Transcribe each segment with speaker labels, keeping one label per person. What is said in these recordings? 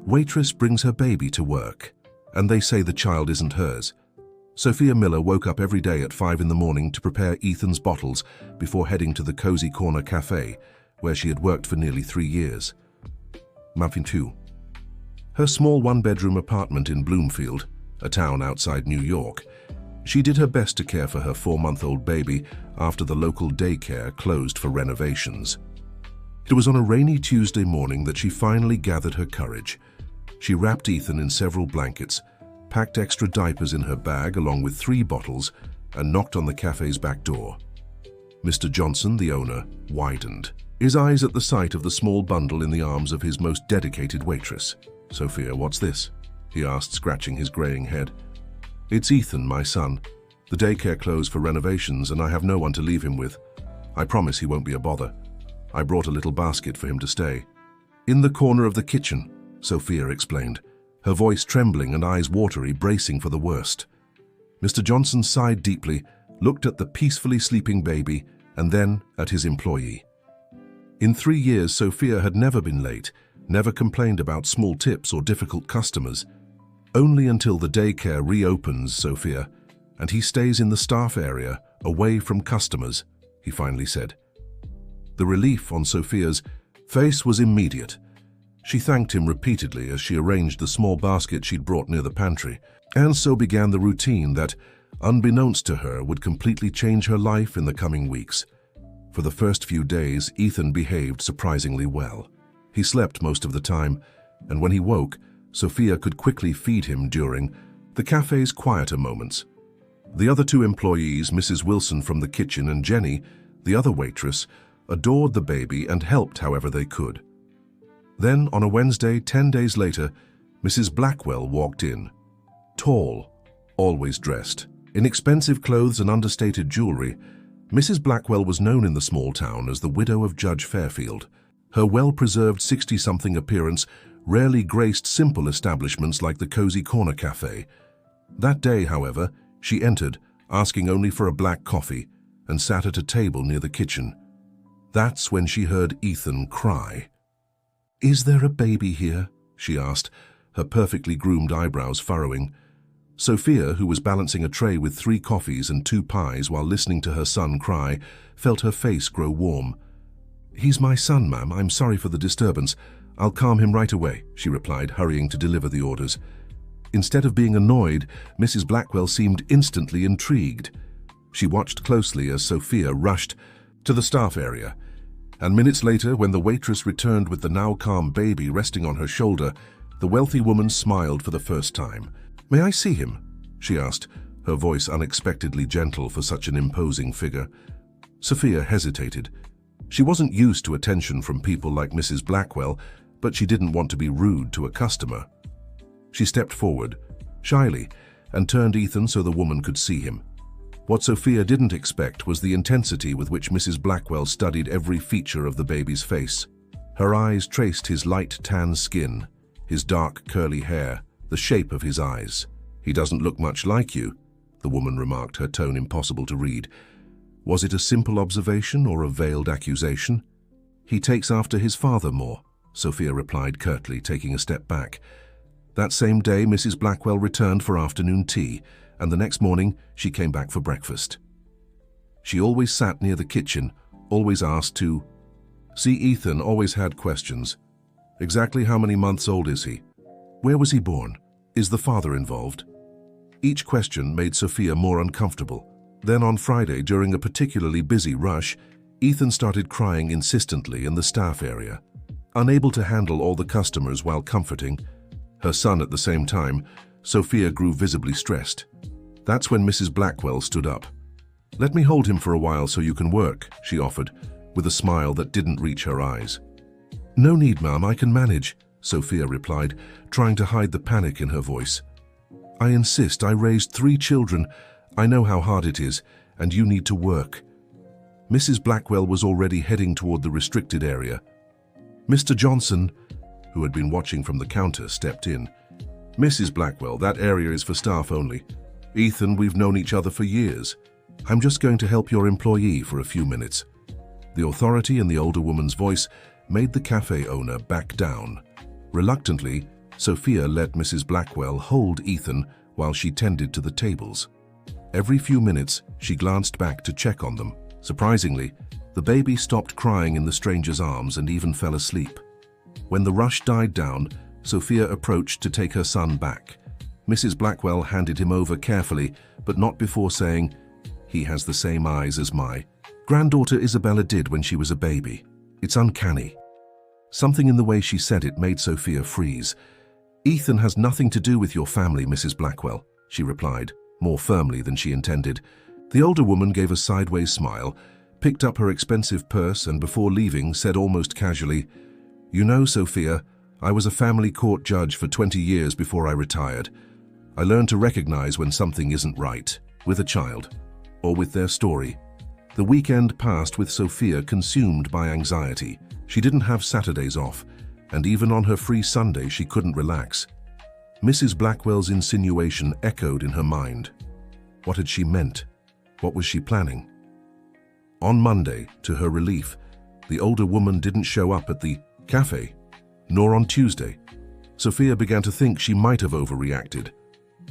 Speaker 1: Waitress brings her baby to work, and they say the child isn't hers. Sophia Miller woke up every day at 5 in the morning to prepare Ethan's bottles before heading to the Cozy Corner Cafe, where she had worked for nearly 3 years. Muffin 2. Her small one-bedroom apartment in Bloomfield, a town outside New York, she did her best to care for her 4-month-old baby after the local daycare closed for renovations. It was on a rainy Tuesday morning that she finally gathered her courage. She wrapped Ethan in several blankets, packed extra diapers in her bag along with 3 bottles, and knocked on the cafe's back door. Mr. Johnson, the owner, widened, his eyes at the sight of the small bundle in the arms of his most dedicated waitress. "Sophia, what's this?" he asked, scratching his graying head. "It's Ethan, my son. The daycare closed for renovations and I have no one to leave him with. I promise he won't be a bother. I brought a little basket for him to stay." "In the corner of the kitchen," Sophia explained, her voice trembling and eyes watery, bracing for the worst. Mr. Johnson sighed deeply, looked at the peacefully sleeping baby, and then at his employee. In 3 years, Sophia had never been late, never complained about small tips or difficult customers. "Only until the daycare reopens, Sophia, and he stays in the staff area, away from customers," he finally said. The relief on Sophia's face was immediate. She thanked him repeatedly as she arranged the small basket she'd brought near the pantry, and so began the routine that, unbeknownst to her, would completely change her life in the coming weeks. For the first few days, Ethan behaved surprisingly well. He slept most of the time, and when he woke, Sophia could quickly feed him during the cafe's quieter moments. The other 2 employees, Mrs. Wilson from the kitchen and Jenny, the other waitress, adored the baby and helped however they could. Then, on a Wednesday, 10 days later, Mrs. Blackwell walked in. Tall, always dressed, in expensive clothes and understated jewelry, Mrs. Blackwell was known in the small town as the widow of Judge Fairfield. Her well-preserved 60-something appearance rarely graced simple establishments like the Cozy Corner Cafe. That day, however, she entered, asking only for a black coffee, and sat at a table near the kitchen. That's when she heard Ethan cry. "Is there a baby here?" she asked, her perfectly groomed eyebrows furrowing. Sophia, who was balancing a tray with 3 coffees and 2 pies while listening to her son cry, felt her face grow warm. "He's my son, ma'am. I'm sorry for the disturbance. I'll calm him right away," she replied, hurrying to deliver the orders. Instead of being annoyed, Mrs. Blackwell seemed instantly intrigued. She watched closely as Sophia rushed to the staff area, and minutes later, when the waitress returned with the now calm baby resting on her shoulder, the wealthy woman smiled for the first time. "May I see him?" she asked, her voice unexpectedly gentle for such an imposing figure. Sophia hesitated. She wasn't used to attention from people like Mrs. Blackwell, but she didn't want to be rude to a customer. She stepped forward, shyly, and turned Ethan so the woman could see him. What Sophia didn't expect was the intensity with which Mrs. Blackwell studied every feature of the baby's face. Her eyes traced his light tan skin, his dark curly hair, the shape of his eyes. "He doesn't look much like you," the woman remarked, her tone impossible to read. Was it a simple observation or a veiled accusation? "He takes after his father more," Sophia replied curtly, taking a step back. That same day, Mrs. Blackwell returned for afternoon tea, and the next morning she came back for breakfast. She always sat near the kitchen, always asked to see Ethan, always had questions. Exactly how many months old is he? Where was he born? Is the father involved? Each question made Sophia more uncomfortable. Then on Friday, during a particularly busy rush, Ethan started crying insistently in the staff area. Unable to handle all the customers while comforting her son at the same time, Sophia grew visibly stressed. That's when Mrs. Blackwell stood up. "Let me hold him for a while so you can work," she offered, with a smile that didn't reach her eyes. "No need, ma'am, I can manage," Sophia replied, trying to hide the panic in her voice. "I insist. I raised 3 children. I know how hard it is, and you need to work." Mrs. Blackwell was already heading toward the restricted area. Mr. Johnson, who had been watching from the counter, stepped in. "Mrs. Blackwell, that area is for staff only. Ethan, we've known each other for years. I'm just going to help your employee for a few minutes." The authority in the older woman's voice made the cafe owner back down. Reluctantly, Sophia let Mrs. Blackwell hold Ethan while she tended to the tables. Every few minutes, she glanced back to check on them. Surprisingly, the baby stopped crying in the stranger's arms and even fell asleep. When the rush died down, Sophia approached to take her son back. Mrs. Blackwell handed him over carefully, but not before saying, "He has the same eyes as my granddaughter Isabella did when she was a baby. It's uncanny." Something in the way she said it made Sophia freeze. "Ethan has nothing to do with your family, Mrs. Blackwell," she replied, more firmly than she intended. The older woman gave a sideways smile, picked up her expensive purse, and before leaving said almost casually, "You know, Sophia, I was a family court judge for 20 years before I retired. I learned to recognize when something isn't right, with a child, or with their story." The weekend passed with Sophia consumed by anxiety. She didn't have Saturdays off, and even on her free Sunday she couldn't relax. Mrs. Blackwell's insinuation echoed in her mind. What had she meant? What was she planning? On Monday, to her relief, the older woman didn't show up at the cafe, nor on Tuesday. Sophia began to think she might have overreacted.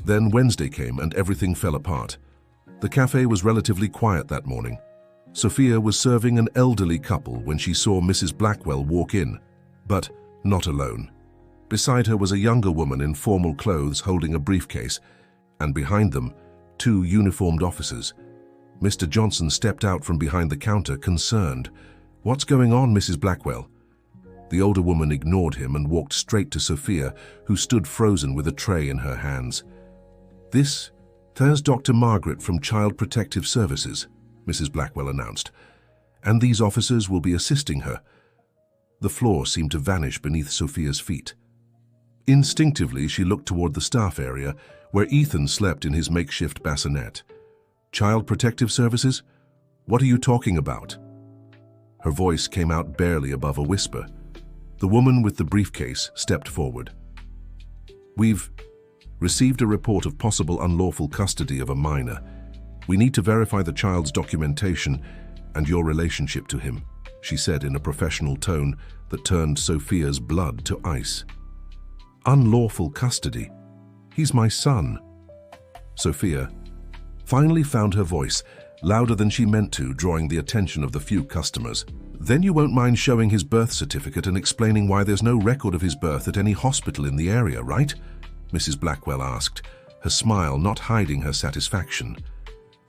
Speaker 1: Then Wednesday came and everything fell apart. The cafe was relatively quiet that morning. Sophia was serving an elderly couple when she saw Mrs. Blackwell walk in, but not alone. Beside her was a younger woman in formal clothes holding a briefcase, and behind them, 2 uniformed officers. Mr. Johnson stepped out from behind the counter, concerned. "What's going on, Mrs. Blackwell?" The older woman ignored him and walked straight to Sophia, who stood frozen with a tray in her hands. There's Dr. Margaret from Child Protective Services," Mrs. Blackwell announced, "and these officers will be assisting her." The floor seemed to vanish beneath Sophia's feet. Instinctively, she looked toward the staff area, where Ethan slept in his makeshift bassinet. "Child Protective Services? What are you talking about?" Her voice came out barely above a whisper. The woman with the briefcase stepped forward. "We've received a report of possible unlawful custody of a minor. We need to verify the child's documentation and your relationship to him," she said in a professional tone that turned Sophia's blood to ice. "Unlawful custody? He's my son." Sophia finally found her voice, louder than she meant to, drawing the attention of the few customers. "Then you won't mind showing his birth certificate and explaining why there's no record of his birth at any hospital in the area, right?" Mrs. Blackwell asked, her smile not hiding her satisfaction.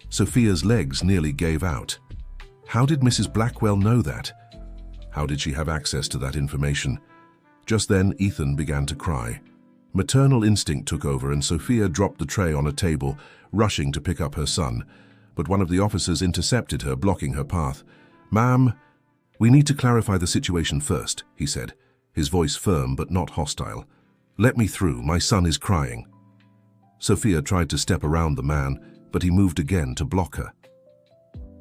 Speaker 1: Sophia's legs nearly gave out. How did Mrs. Blackwell know that? How did she have access to that information? Just then, Ethan began to cry. Maternal instinct took over and Sophia dropped the tray on a table, rushing to pick up her son. But one of the officers intercepted her, blocking her path. "Ma'am, we need to clarify the situation first," he said, his voice firm but not hostile. "Let me through, my son is crying." Sophia tried to step around the man, but he moved again to block her.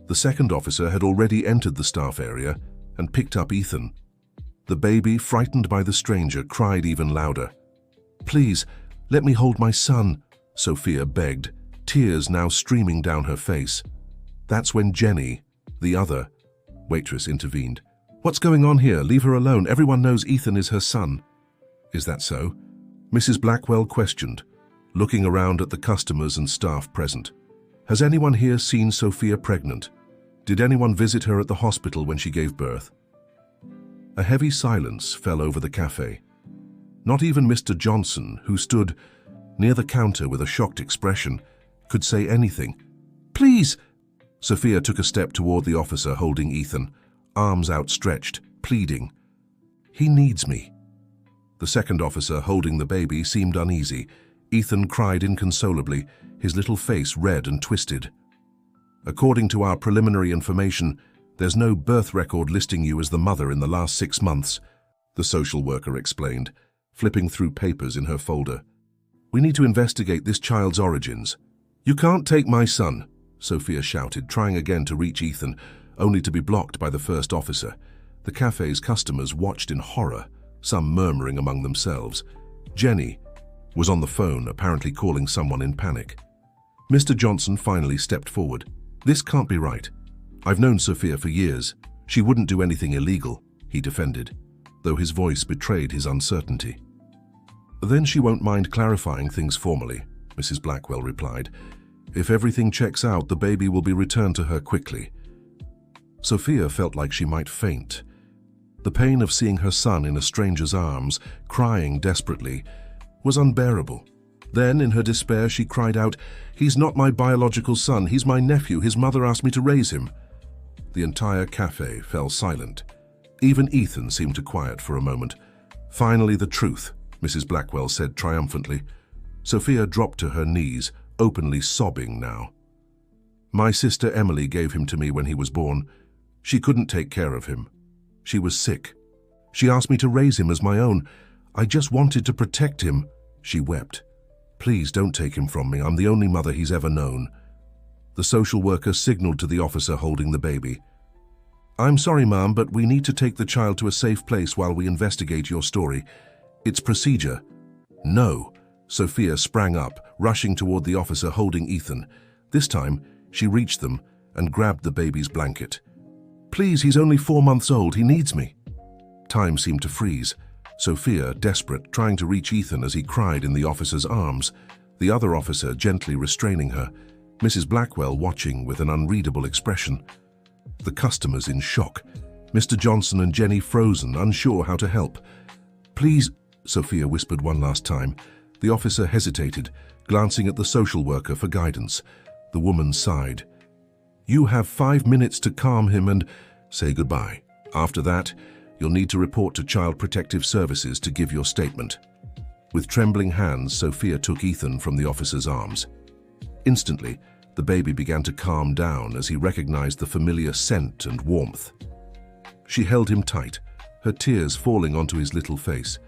Speaker 1: The second officer had already entered the staff area and picked up Ethan. The baby, frightened by the stranger, cried even louder. "Please, let me hold my son," Sophia begged, tears now streaming down her face. That's when Jenny, the other waitress, intervened. "What's going on here? Leave her alone. Everyone knows Ethan is her son." "Is that so?" Mrs. Blackwell questioned, looking around at the customers and staff present. "Has anyone here seen Sophia pregnant? Did anyone visit her at the hospital when she gave birth?" A heavy silence fell over the cafe. Not even Mr. Johnson, who stood near the counter with a shocked expression, could say anything. "Please!" Sophia took a step toward the officer holding Ethan, arms outstretched, pleading. "He needs me." The second officer holding the baby seemed uneasy. Ethan cried inconsolably, his little face red and twisted. "According to our preliminary information, there's no birth record listing you as the mother in the last 6 months," the social worker explained, flipping through papers in her folder. "We need to investigate this child's origins." "You can't take my son," Sophia shouted, trying again to reach Ethan, only to be blocked by the first officer. The cafe's customers watched in horror, some murmuring among themselves. Jenny was on the phone, apparently calling someone in panic. Mr. Johnson finally stepped forward. "This can't be right. I've known Sophia for years. She wouldn't do anything illegal," he defended, though his voice betrayed his uncertainty. Then she won't mind clarifying things formally, Mrs. Blackwell replied. If everything checks out, the baby will be returned to her quickly. Sophia felt like she might faint. The pain of seeing her son in a stranger's arms, crying desperately, was unbearable. Then, in her despair, she cried out, "He's not my biological son, he's my nephew, his mother asked me to raise him." The entire cafe fell silent. Even Ethan seemed to quiet for a moment. "Finally the truth," Mrs. Blackwell said triumphantly. Sophia dropped to her knees, openly sobbing now. "My sister Emily gave him to me when he was born. She couldn't take care of him. She was sick. She asked me to raise him as my own. I just wanted to protect him." She wept. "Please don't take him from me. I'm the only mother he's ever known." The social worker signaled to the officer holding the baby. "I'm sorry, Ma'am, but we need to take the child to a safe place while we investigate your story. It's procedure." "No." Sophia sprang up, rushing toward the officer holding Ethan. This time, she reached them and grabbed the baby's blanket. "Please, he's only 4 months old. He needs me." Time seemed to freeze. Sophia, desperate, trying to reach Ethan as he cried in the officer's arms, the other officer gently restraining her, Mrs. Blackwell watching with an unreadable expression. The customers in shock, Mr. Johnson and Jenny frozen, unsure how to help. "Please," Sophia whispered one last time. The officer hesitated, glancing at the social worker for guidance. The woman sighed. "You have 5 minutes to calm him and say goodbye. After that, you'll need to report to Child Protective Services to give your statement." With trembling hands, Sophia took Ethan from the officer's arms. Instantly, the baby began to calm down as he recognized the familiar scent and warmth. She held him tight, her tears falling onto his little face.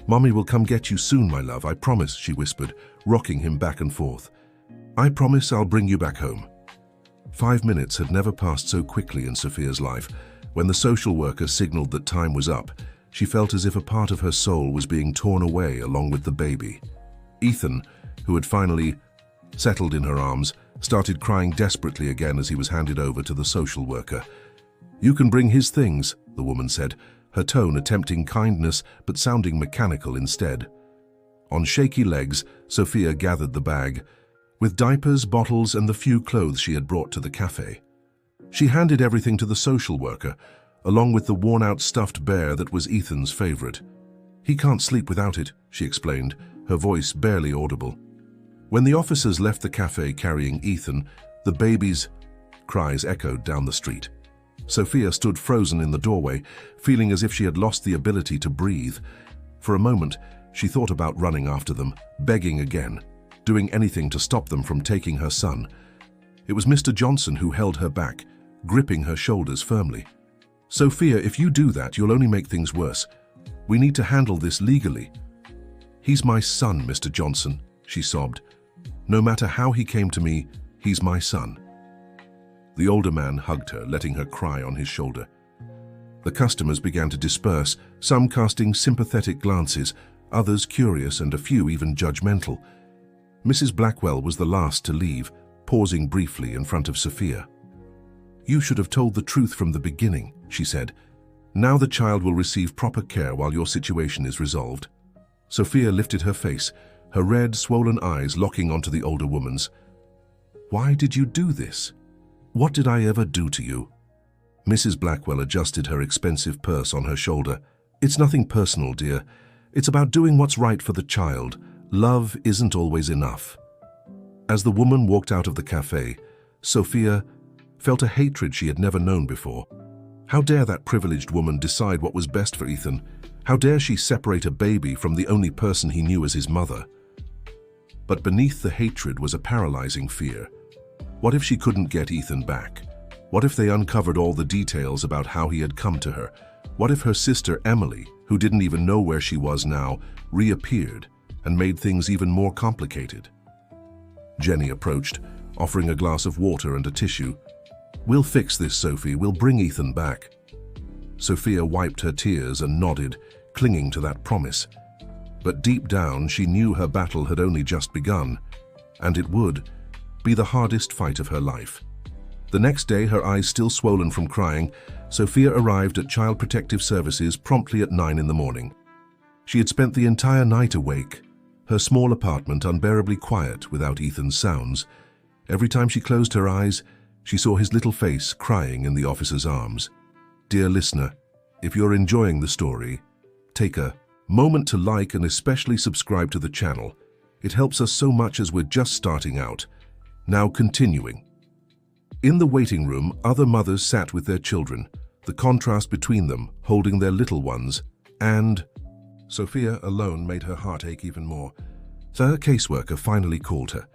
Speaker 1: "Mommy will come get you soon, my love, I promise," she whispered, rocking him back and forth. "I promise I'll bring you back home." 5 minutes had never passed so quickly in Sophia's life. When the social worker signaled that time was up, she felt as if a part of her soul was being torn away along with the baby. Ethan, who had finally settled in her arms, started crying desperately again as he was handed over to the social worker. "You can bring his things," the woman said, her tone attempting kindness but sounding mechanical instead. On shaky legs, Sophia gathered the bag, with diapers, bottles, and the few clothes she had brought to the cafe. She handed everything to the social worker, along with the worn-out stuffed bear that was Ethan's favorite. "He can't sleep without it," she explained, her voice barely audible. When the officers left the cafe carrying Ethan, the baby's cries echoed down the street. Sophia stood frozen in the doorway, feeling as if she had lost the ability to breathe. For a moment, she thought about running after them, begging again, doing anything to stop them from taking her son. It was Mr. Johnson who held her back, gripping her shoulders firmly. "Sophia, if you do that, you'll only make things worse. We need to handle this legally." "He's my son, Mr. Johnson," she sobbed. "No matter how he came to me, he's my son." The older man hugged her, letting her cry on his shoulder. The customers began to disperse, some casting sympathetic glances, others curious and a few even judgmental. Mrs. Blackwell was the last to leave, pausing briefly in front of Sophia. "You should have told the truth from the beginning," she said. "Now the child will receive proper care while your situation is resolved." Sophia lifted her face, her red, swollen eyes locking onto the older woman's. "Why did you do this? What did I ever do to you?" Mrs. Blackwell adjusted her expensive purse on her shoulder. "It's nothing personal, dear. It's about doing what's right for the child. Love isn't always enough." As the woman walked out of the cafe, Sophia felt a hatred she had never known before. How dare that privileged woman decide what was best for Ethan? How dare she separate a baby from the only person he knew as his mother? But beneath the hatred was a paralyzing fear. What if she couldn't get Ethan back? What if they uncovered all the details about how he had come to her? What if her sister Emily, who didn't even know where she was now, reappeared and made things even more complicated? Jenny approached, offering a glass of water and a tissue. "We'll fix this, Sophie. We'll bring Ethan back." Sophia wiped her tears and nodded, clinging to that promise. But deep down, she knew her battle had only just begun, and it would be the hardest fight of her life. The next day, her eyes still swollen from crying, Sophia arrived at Child Protective Services promptly at 9 in the morning. She had spent the entire night awake, her small apartment unbearably quiet without Ethan's sounds. Every time she closed her eyes, she saw his little face crying in the officer's arms. Dear listener, if you're enjoying the story, take a moment to like and especially subscribe to the channel. It helps us so much as we're just starting out. Now continuing. In the waiting room, other mothers sat with their children, the contrast between them holding their little ones, and Sophia alone made her heart ache even more. So her caseworker finally called her,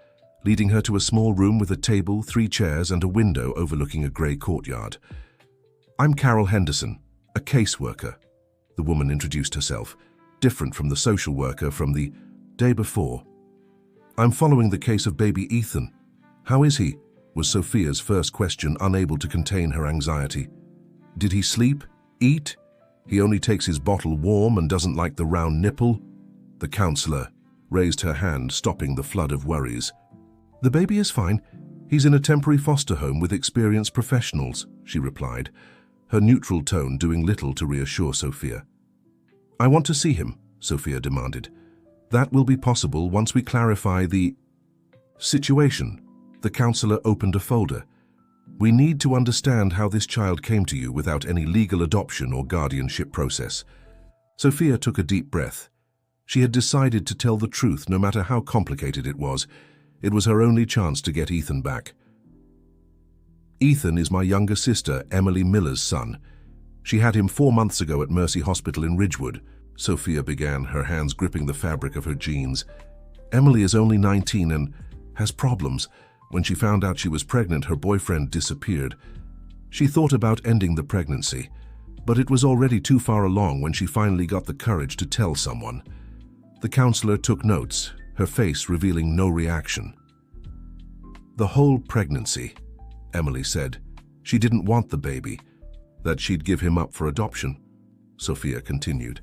Speaker 1: leading her to a small room with a table, 3 chairs, and a window overlooking a grey courtyard. I'm Carol Henderson, a caseworker. The woman introduced herself, different from the social worker from the day before. I'm following the case of baby Ethan. How is he? Was Sophia's first question, unable to contain her anxiety. Did he sleep? Eat? He only takes his bottle warm and doesn't like the round nipple? The counselor raised her hand, stopping the flood of worries. The baby is fine. He's in a temporary foster home with experienced professionals, she replied, her neutral tone doing little to reassure Sophia. I want to see him, Sophia demanded. That will be possible once we clarify the situation. The counselor opened a folder. We need to understand how this child came to you without any legal adoption or guardianship process. Sophia took a deep breath. She had decided to tell the truth no matter how complicated it was. It was her only chance to get Ethan back. Ethan is my younger sister, Emily Miller's son. She had him 4 months ago at Mercy Hospital in Ridgewood. Sophia began, her hands gripping the fabric of her jeans. Emily is only 19 and has problems. When she found out she was pregnant, her boyfriend disappeared. She thought about ending the pregnancy, but it was already too far along when she finally got the courage to tell someone. The counselor took notes, her face revealing no reaction. The whole pregnancy, Emily said. She didn't want the baby, that she'd give him up for adoption. Sophia continued.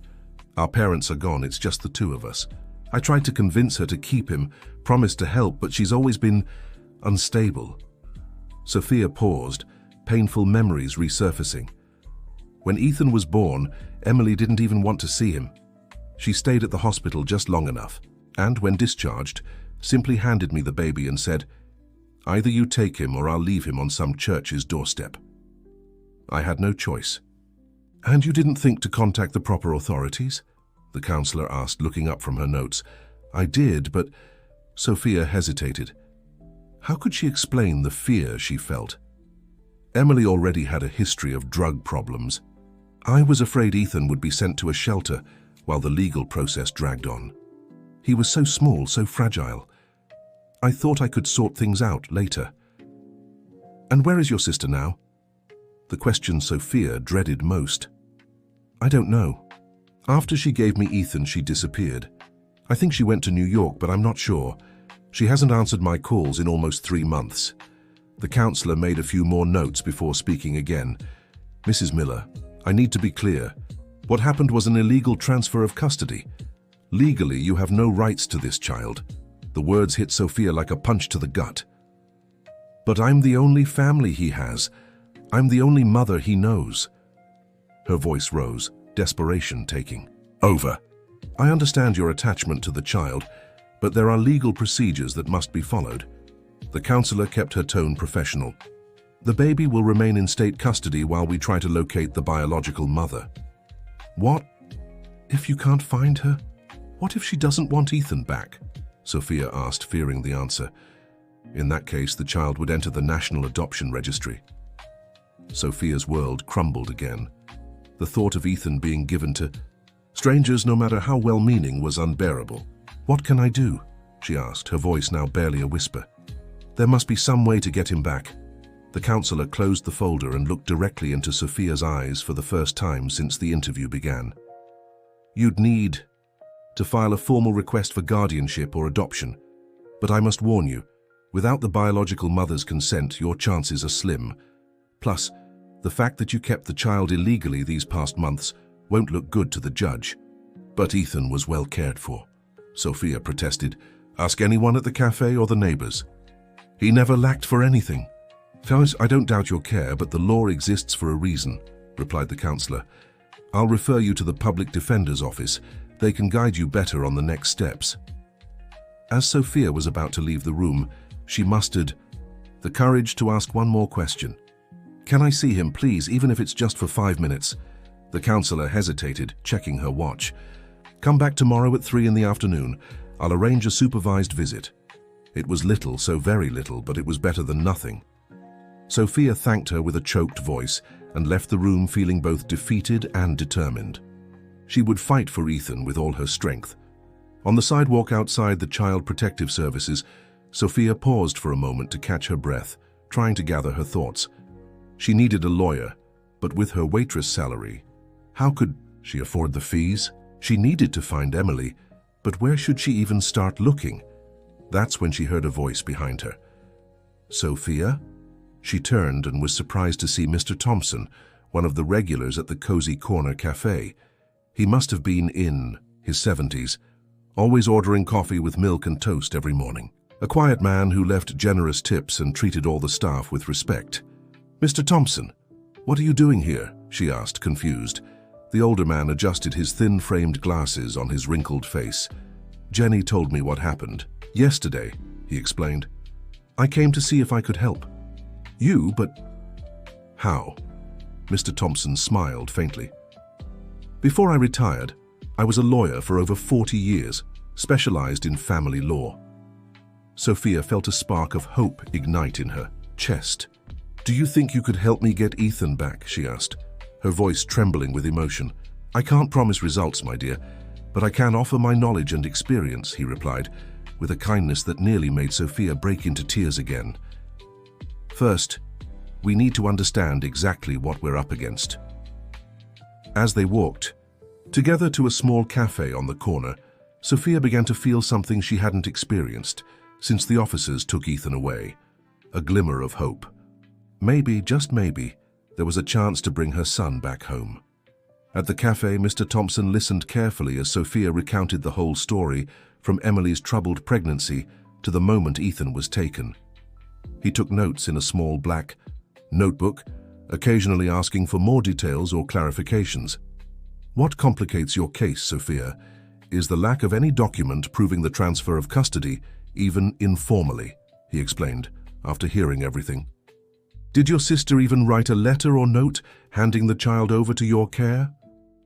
Speaker 1: Our parents are gone, it's just the 2 of us. I tried to convince her to keep him, promised to help, but she's always been unstable. Sophia paused, painful memories resurfacing. When Ethan was born, Emily didn't even want to see him. She stayed at the hospital just long enough, and when discharged, simply handed me the baby and said, either you take him or I'll leave him on some church's doorstep. I had no choice. And you didn't think to contact the proper authorities? The counselor asked, looking up from her notes. I did, but Sophia hesitated. How could she explain the fear she felt? Emily already had a history of drug problems. I was afraid Ethan would be sent to a shelter while the legal process dragged on. He was so small, so fragile. I thought I could sort things out later. And where is your sister now? The question Sophia dreaded most. I don't know. After she gave me Ethan, she disappeared. I think she went to New York, but I'm not sure. She hasn't answered my calls in almost 3 months. The counselor made a few more notes before speaking again. Mrs. Miller, I need to be clear. What happened was an illegal transfer of custody. Legally, you have no rights to this child. The words hit Sophia like a punch to the gut. But I'm the only family he has. I'm the only mother he knows. Her voice rose, desperation taking over. I understand your attachment to the child, but there are legal procedures that must be followed. The counselor kept her tone professional. The baby will remain in state custody while we try to locate the biological mother. What if you can't find her? What if she doesn't want Ethan back? Sophia asked, fearing the answer. In that case, the child would enter the National Adoption Registry. Sophia's world crumbled again. The thought of Ethan being given to strangers, no matter how well-meaning, was unbearable. What can I do? She asked, her voice now barely a whisper. There must be some way to get him back. The counselor closed the folder and looked directly into Sophia's eyes for the first time since the interview began. You'd need to file a formal request for guardianship or adoption, but I must warn you, without the biological mother's consent, your chances are slim. Plus, the fact that you kept the child illegally these past months won't look good to the judge. But Ethan was well cared for. Sophia protested. Ask anyone at the cafe or the neighbors. He never lacked for anything. Fellas, I don't doubt your care, but the law exists for a reason, replied the counselor. I'll refer you to the public defender's office. They can guide you better on the next steps. As Sophia was about to leave the room, she mustered the courage to ask one more question. "Can I see him, please, even if it's just for 5 minutes?" The counselor hesitated, checking her watch. "Come back tomorrow at 3 in the afternoon. I'll arrange a supervised visit." It was little, so very little, but it was better than nothing. Sophia thanked her with a choked voice and left the room feeling both defeated and determined. She would fight for Ethan with all her strength. On the sidewalk outside the Child Protective Services, Sophia paused for a moment to catch her breath, trying to gather her thoughts. She needed a lawyer, but with her waitress salary, how could she afford the fees? She needed to find Emily, but where should she even start looking? That's when she heard a voice behind her. "Sophia?" She turned and was surprised to see Mr. Thompson, one of the regulars at the Cozy Corner Cafe. He must have been in his 70s, always ordering coffee with milk and toast every morning. A quiet man who left generous tips and treated all the staff with respect. "Mr. Thompson, what are you doing here?" she asked, confused. The older man adjusted his thin-framed glasses on his wrinkled face. "Jenny told me what happened. Yesterday," he explained. "I came to see if I could help." "You, but how?" Mr. Thompson smiled faintly. "Before I retired, I was a lawyer for over 40 years, specialized in family law." Sophia felt a spark of hope ignite in her chest. "Do you think you could help me get Ethan back?" she asked, her voice trembling with emotion. "I can't promise results, my dear, but I can offer my knowledge and experience," he replied, with a kindness that nearly made Sophia break into tears again. "First, we need to understand exactly what we're up against." As they walked together to a small cafe on the corner, Sophia began to feel something she hadn't experienced since the officers took Ethan away. A glimmer of hope. Maybe, just maybe, there was a chance to bring her son back home. At the cafe, Mr. Thompson listened carefully as Sophia recounted the whole story, from Emily's troubled pregnancy to the moment Ethan was taken. He took notes in a small black notebook, occasionally asking for more details or clarifications. "What complicates your case, Sophia, is the lack of any document proving the transfer of custody, even informally," he explained, after hearing everything. "Did your sister even write a letter or note handing the child over to your care?"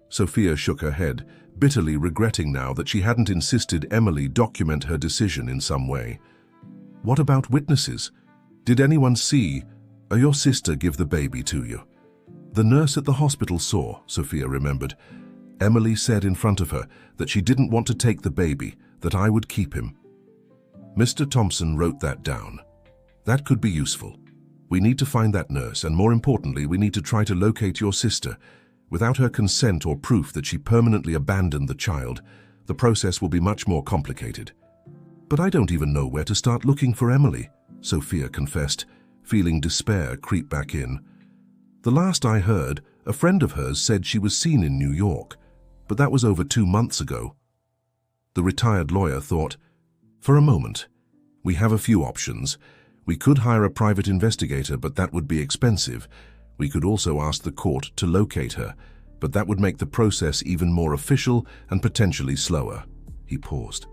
Speaker 1: Sophia shook her head, bitterly regretting now that she hadn't insisted Emily document her decision in some way. "What about witnesses? Did anyone see your sister give the baby to you?" The nurse at the hospital saw, Sophia remembered. Emily said in front of her that she didn't want to take the baby, that I would keep him. Mr. Thompson wrote that down. "That could be useful. We need to find that nurse, and more importantly, we need to try to locate your sister. Without her consent or proof that she permanently abandoned the child, the process will be much more complicated." "But I don't even know where to start looking for Emily," Sophia confessed, feeling despair creep back in. "The last I heard, a friend of hers said she was seen in New York, but that was over 2 months ago." The retired lawyer thought, "For a moment, we have a few options. We could hire a private investigator, but that would be expensive. We could also ask the court to locate her, but that would make the process even more official and potentially slower." He paused.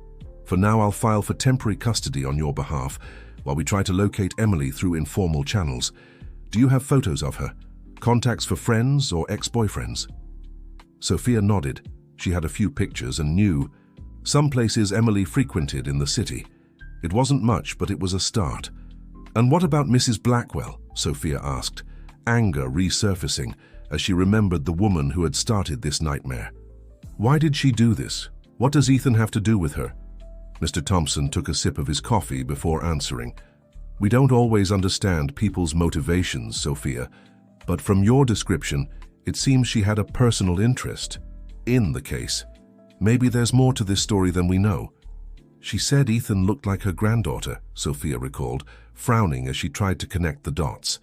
Speaker 1: "For now, I'll file for temporary custody on your behalf while we try to locate Emily through informal channels. Do you have photos of her? Contacts for friends or ex-boyfriends?" Sophia nodded. She had a few pictures and knew some places Emily frequented in the city. It wasn't much, but it was a start. "And what about Mrs. Blackwell?" Sophia asked, anger resurfacing as she remembered the woman who had started this nightmare. "Why did she do this? What does Ethan have to do with her?" Mr. Thompson took a sip of his coffee before answering. "We don't always understand people's motivations, Sophia, but from your description, it seems she had a personal interest in the case. Maybe there's more to this story than we know." "She said Ethan looked like her granddaughter," Sophia recalled, frowning as she tried to connect the dots.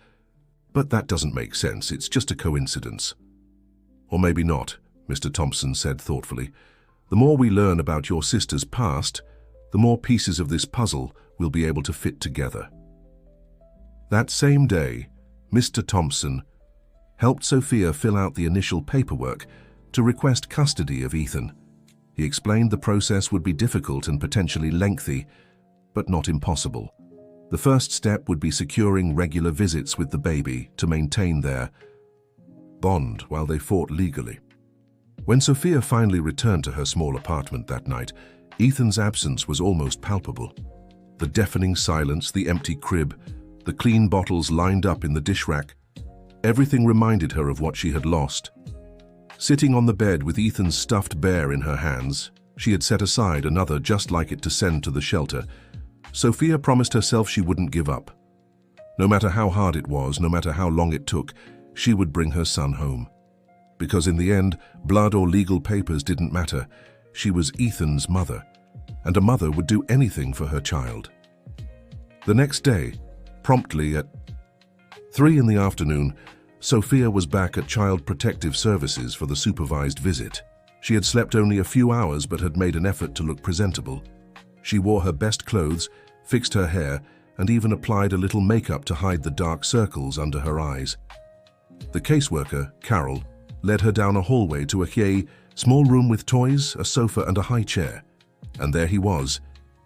Speaker 1: "But that doesn't make sense. It's just a coincidence." "Or maybe not," Mr. Thompson said thoughtfully. "The more we learn about your sister's past, the more pieces of this puzzle we'll be able to fit together." That same day, Mr. Thompson helped Sophia fill out the initial paperwork to request custody of Ethan. He explained the process would be difficult and potentially lengthy, but not impossible. The first step would be securing regular visits with the baby to maintain their bond while they fought legally. When Sophia finally returned to her small apartment that night, Ethan's absence was almost palpable. The deafening silence, the empty crib, the clean bottles lined up in the dish rack, everything reminded her of what she had lost. Sitting on the bed with Ethan's stuffed bear in her hands, she had set aside another just like it to send to the shelter. Sophia promised herself she wouldn't give up. No matter how hard it was, no matter how long it took, she would bring her son home. Because in the end, blood or legal papers didn't matter. She was Ethan's mother, and a mother would do anything for her child. The next day, promptly at 3 in the afternoon, Sophia was back at Child Protective Services for the supervised visit. She had slept only a few hours but had made an effort to look presentable. She wore her best clothes, fixed her hair, and even applied a little makeup to hide the dark circles under her eyes. The caseworker, Carol, led her down a hallway to a small room with toys, a sofa, and a high chair. And there he was,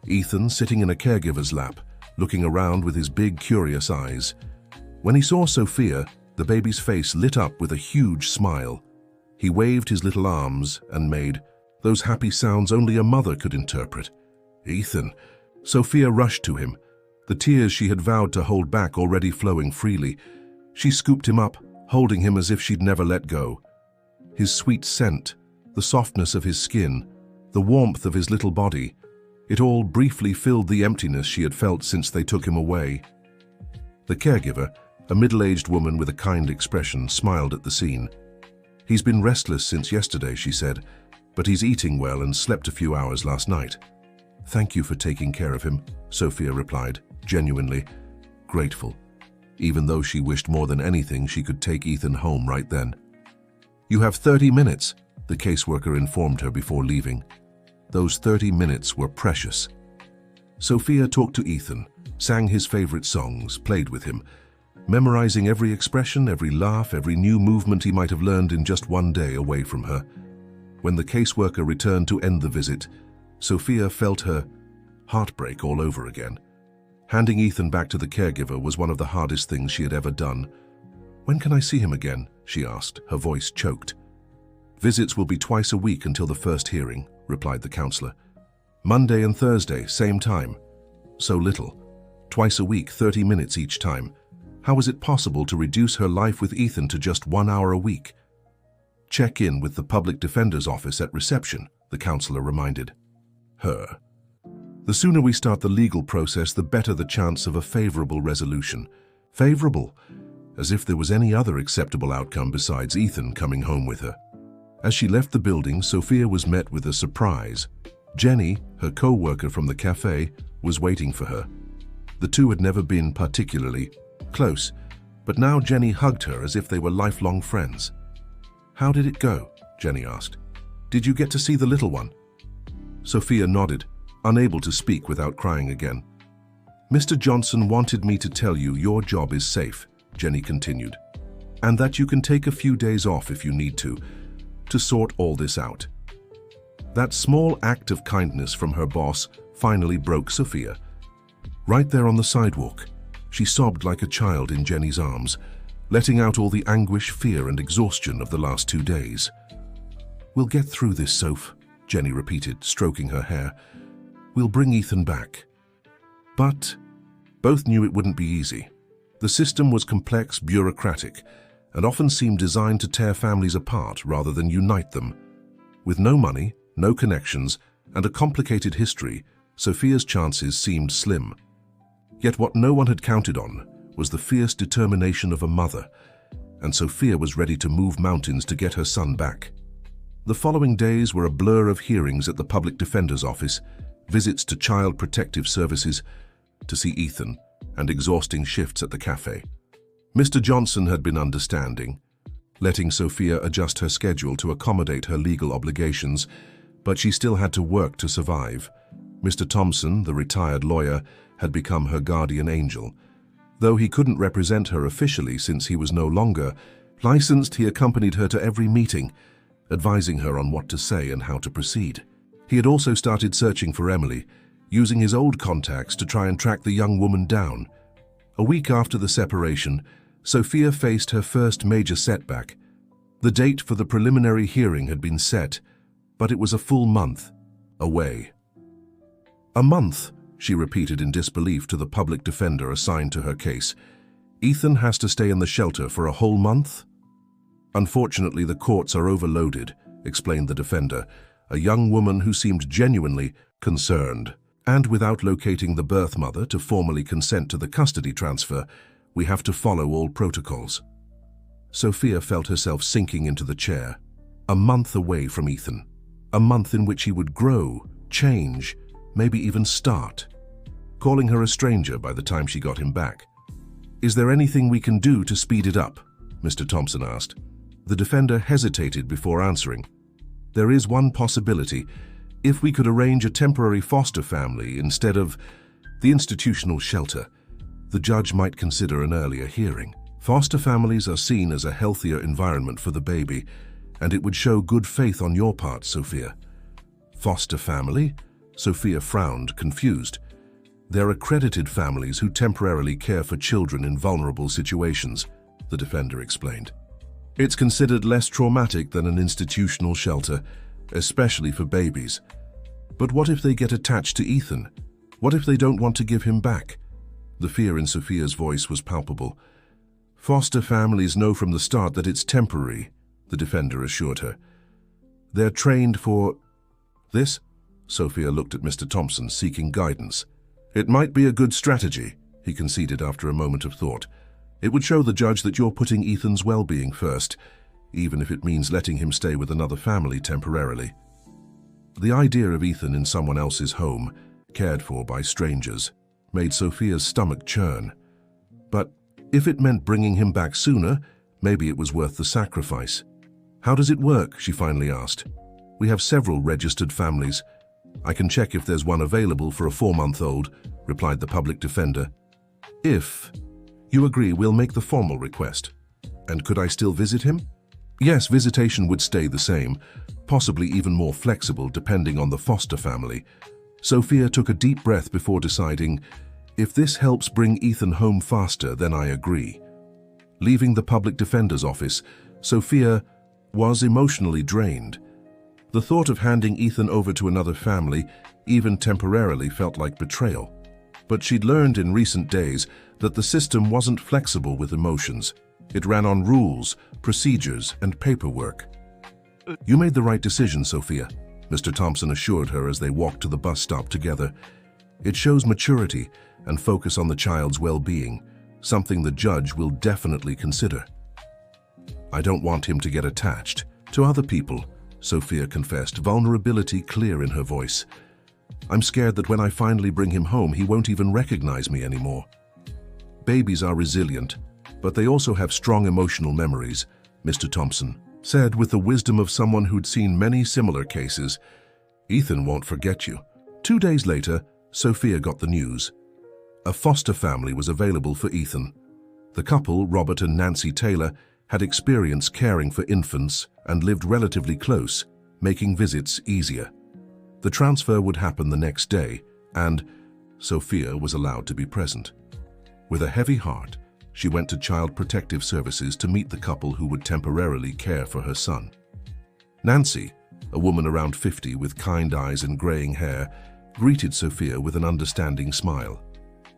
Speaker 1: Ethan sitting in a caregiver's lap, looking around with his big, curious eyes. When he saw Sophia, the baby's face lit up with a huge smile. He waved his little arms and made those happy sounds only a mother could interpret. Ethan! Sophia rushed to him, the tears she had vowed to hold back already flowing freely. She scooped him up, holding him as if she'd never let go. His sweet scent, the softness of his skin, the warmth of his little body, it all briefly filled the emptiness she had felt since they took him away. The caregiver, a middle-aged woman with a kind expression, smiled at the scene. "He's been restless since yesterday," she said, "but he's eating well and slept a few hours last night." "Thank you for taking care of him," Sophia replied, genuinely grateful, even though she wished more than anything she could take Ethan home right then. "You have 30 minutes, the caseworker informed her before leaving. Those 30 minutes were precious. Sophia talked to Ethan, sang his favorite songs, played with him, memorizing every expression, every laugh, every new movement he might have learned in just one day away from her. When the caseworker returned to end the visit, Sophia felt her heartbreak all over again. Handing Ethan back to the caregiver was one of the hardest things she had ever done. "When can I see him again?" she asked, her voice choked. "Visits will be twice a week until the first hearing," replied the counselor. "Monday and Thursday, same time." So little. Twice a week, 30 minutes each time. How was it possible to reduce her life with Ethan to just 1 hour a week? "Check in with the public defender's office at reception," the counselor reminded her. "The sooner we start the legal process, the better the chance of a favorable resolution." Favorable? As if there was any other acceptable outcome besides Ethan coming home with her. As she left the building, Sophia was met with a surprise. Jenny, her co-worker from the cafe, was waiting for her. The two had never been particularly close, but now Jenny hugged her as if they were lifelong friends. "How did it go?" Jenny asked. "Did you get to see the little one?" Sophia nodded, unable to speak without crying again. "Mr. Johnson wanted me to tell you your job is safe," Jenny continued, "and that you can take a few days off if you need to sort all this out." That small act of kindness from her boss finally broke Sophia. Right there on the sidewalk, she sobbed like a child in Jenny's arms, letting out all the anguish, fear, and exhaustion of the last 2 days. "We'll get through this, Soph," Jenny repeated, stroking her hair. "We'll bring Ethan back." But both knew it wouldn't be easy. The system was complex, bureaucratic, and often seemed designed to tear families apart rather than unite them. With no money, no connections, and a complicated history, Sophia's chances seemed slim. Yet what no one had counted on was the fierce determination of a mother, and Sophia was ready to move mountains to get her son back. The following days were a blur of hearings at the public defender's office, visits to Child Protective Services to see Ethan, and exhausting shifts at the cafe. Mr. Johnson had been understanding, letting Sophia adjust her schedule to accommodate her legal obligations, but she still had to work to survive. Mr. Thompson, the retired lawyer, had become her guardian angel. Though he couldn't represent her officially since he was no longer licensed, he accompanied her to every meeting, advising her on what to say and how to proceed. He had also started searching for Emily, using his old contacts to try and track the young woman down. A week after the separation, Sophia faced her first major setback. The date for the preliminary hearing had been set, but it was a full month away. "A month," she repeated in disbelief to the public defender assigned to her case. "Ethan has to stay in the shelter for a whole month?" "Unfortunately, the courts are overloaded," explained the defender, a young woman who seemed genuinely concerned. "And without locating the birth mother to formally consent to the custody transfer, we have to follow all protocols." Sophia felt herself sinking into the chair. A month away from Ethan. A month in which he would grow, change, maybe even start. Calling her a stranger by the time she got him back. "Is there anything we can do to speed it up?" Mr. Thompson asked. The defender hesitated before answering. "There is one possibility. If we could arrange a temporary foster family instead of the institutional shelter, the judge might consider an earlier hearing. Foster families are seen as a healthier environment for the baby, and it would show good faith on your part, Sophia." "Foster family?" Sophia frowned, confused. "They're accredited families who temporarily care for children in vulnerable situations," the defender explained. "It's considered less traumatic than an institutional shelter, especially for babies. But what if they get attached to Ethan? What if they don't want to give him back?" The fear in Sophia's voice was palpable. "Foster families know from the start that it's temporary," the defender assured her. "They're trained for this?" Sophia looked at Mr. Thompson, seeking guidance. "It might be a good strategy," he conceded after a moment of thought. "It would show the judge that you're putting Ethan's well-being first, even if it means letting him stay with another family temporarily." The idea of Ethan in someone else's home, cared for by strangers, made Sophia's stomach churn. But if it meant bringing him back sooner, maybe it was worth the sacrifice. "How does it work?" she finally asked. "We have several registered families. I can check if there's one available for a 4-month-old, replied the public defender. "If you agree, we'll make the formal request." "And could I still visit him?" "Yes, visitation would stay the same, possibly even more flexible depending on the foster family." Sophia took a deep breath before deciding, "If this helps bring Ethan home faster, then I agree." Leaving the public defender's office, Sophia was emotionally drained. The thought of handing Ethan over to another family, even temporarily, felt like betrayal. But she'd learned in recent days that the system wasn't flexible with emotions. It ran on rules, procedures, and paperwork. "You made the right decision, Sophia," Mr. Thompson assured her as they walked to the bus stop together. "It shows maturity and focus on the child's well-being, something the judge will definitely consider." "I don't want him to get attached to other people," Sophia confessed, vulnerability clear in her voice. "I'm scared that when I finally bring him home, he won't even recognize me anymore." "Babies are resilient, but they also have strong emotional memories," Mr. Thompson said with the wisdom of someone who'd seen many similar cases. "Ethan won't forget you." 2 days later, Sophia got the news. A foster family was available for Ethan. The couple, Robert and Nancy Taylor, had experience caring for infants and lived relatively close, making visits easier. The transfer would happen the next day, and Sophia was allowed to be present. With a heavy heart, she went to Child Protective Services to meet the couple who would temporarily care for her son. Nancy, a woman around 50 with kind eyes and graying hair, greeted Sophia with an understanding smile.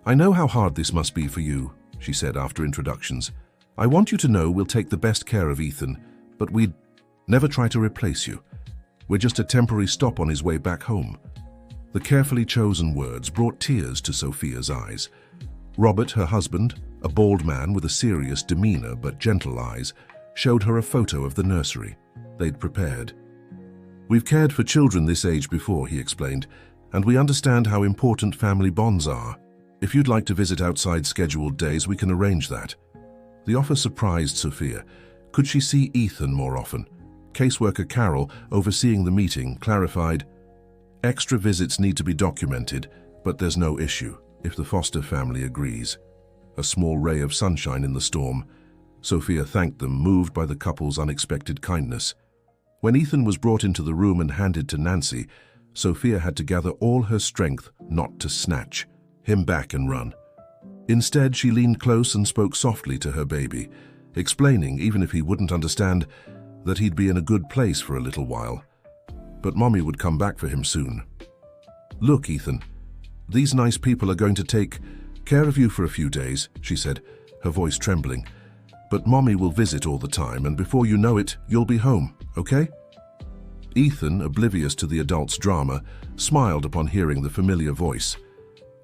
Speaker 1: "I know how hard this must be for you," she said after introductions. "I want you to know we'll take the best care of Ethan, but we'd never try to replace you. We're just a temporary stop on his way back home." The carefully chosen words brought tears to Sophia's eyes. Robert, her husband, a bald man with a serious demeanor but gentle eyes, showed her a photo of the nursery they'd prepared. "We've cared for children this age before," he explained, "and we understand how important family bonds are. If you'd like to visit outside scheduled days, we can arrange that." The offer surprised Sophia. Could she see Ethan more often? Caseworker Carol, overseeing the meeting, clarified, "Extra visits need to be documented, but there's no issue if the foster family agrees." A small ray of sunshine in the storm. Sophia thanked them, moved by the couple's unexpected kindness. When Ethan was brought into the room and handed to Nancy, Sophia had to gather all her strength not to snatch him back and run. Instead, she leaned close and spoke softly to her baby, explaining, even if he wouldn't understand, that he'd be in a good place for a little while. But Mommy would come back for him soon. "Look, Ethan, these nice people are going to take care of you for a few days," she said, her voice trembling. "But Mommy will visit all the time, and before you know it, you'll be home, okay?" Ethan, oblivious to the adult's drama, smiled upon hearing the familiar voice.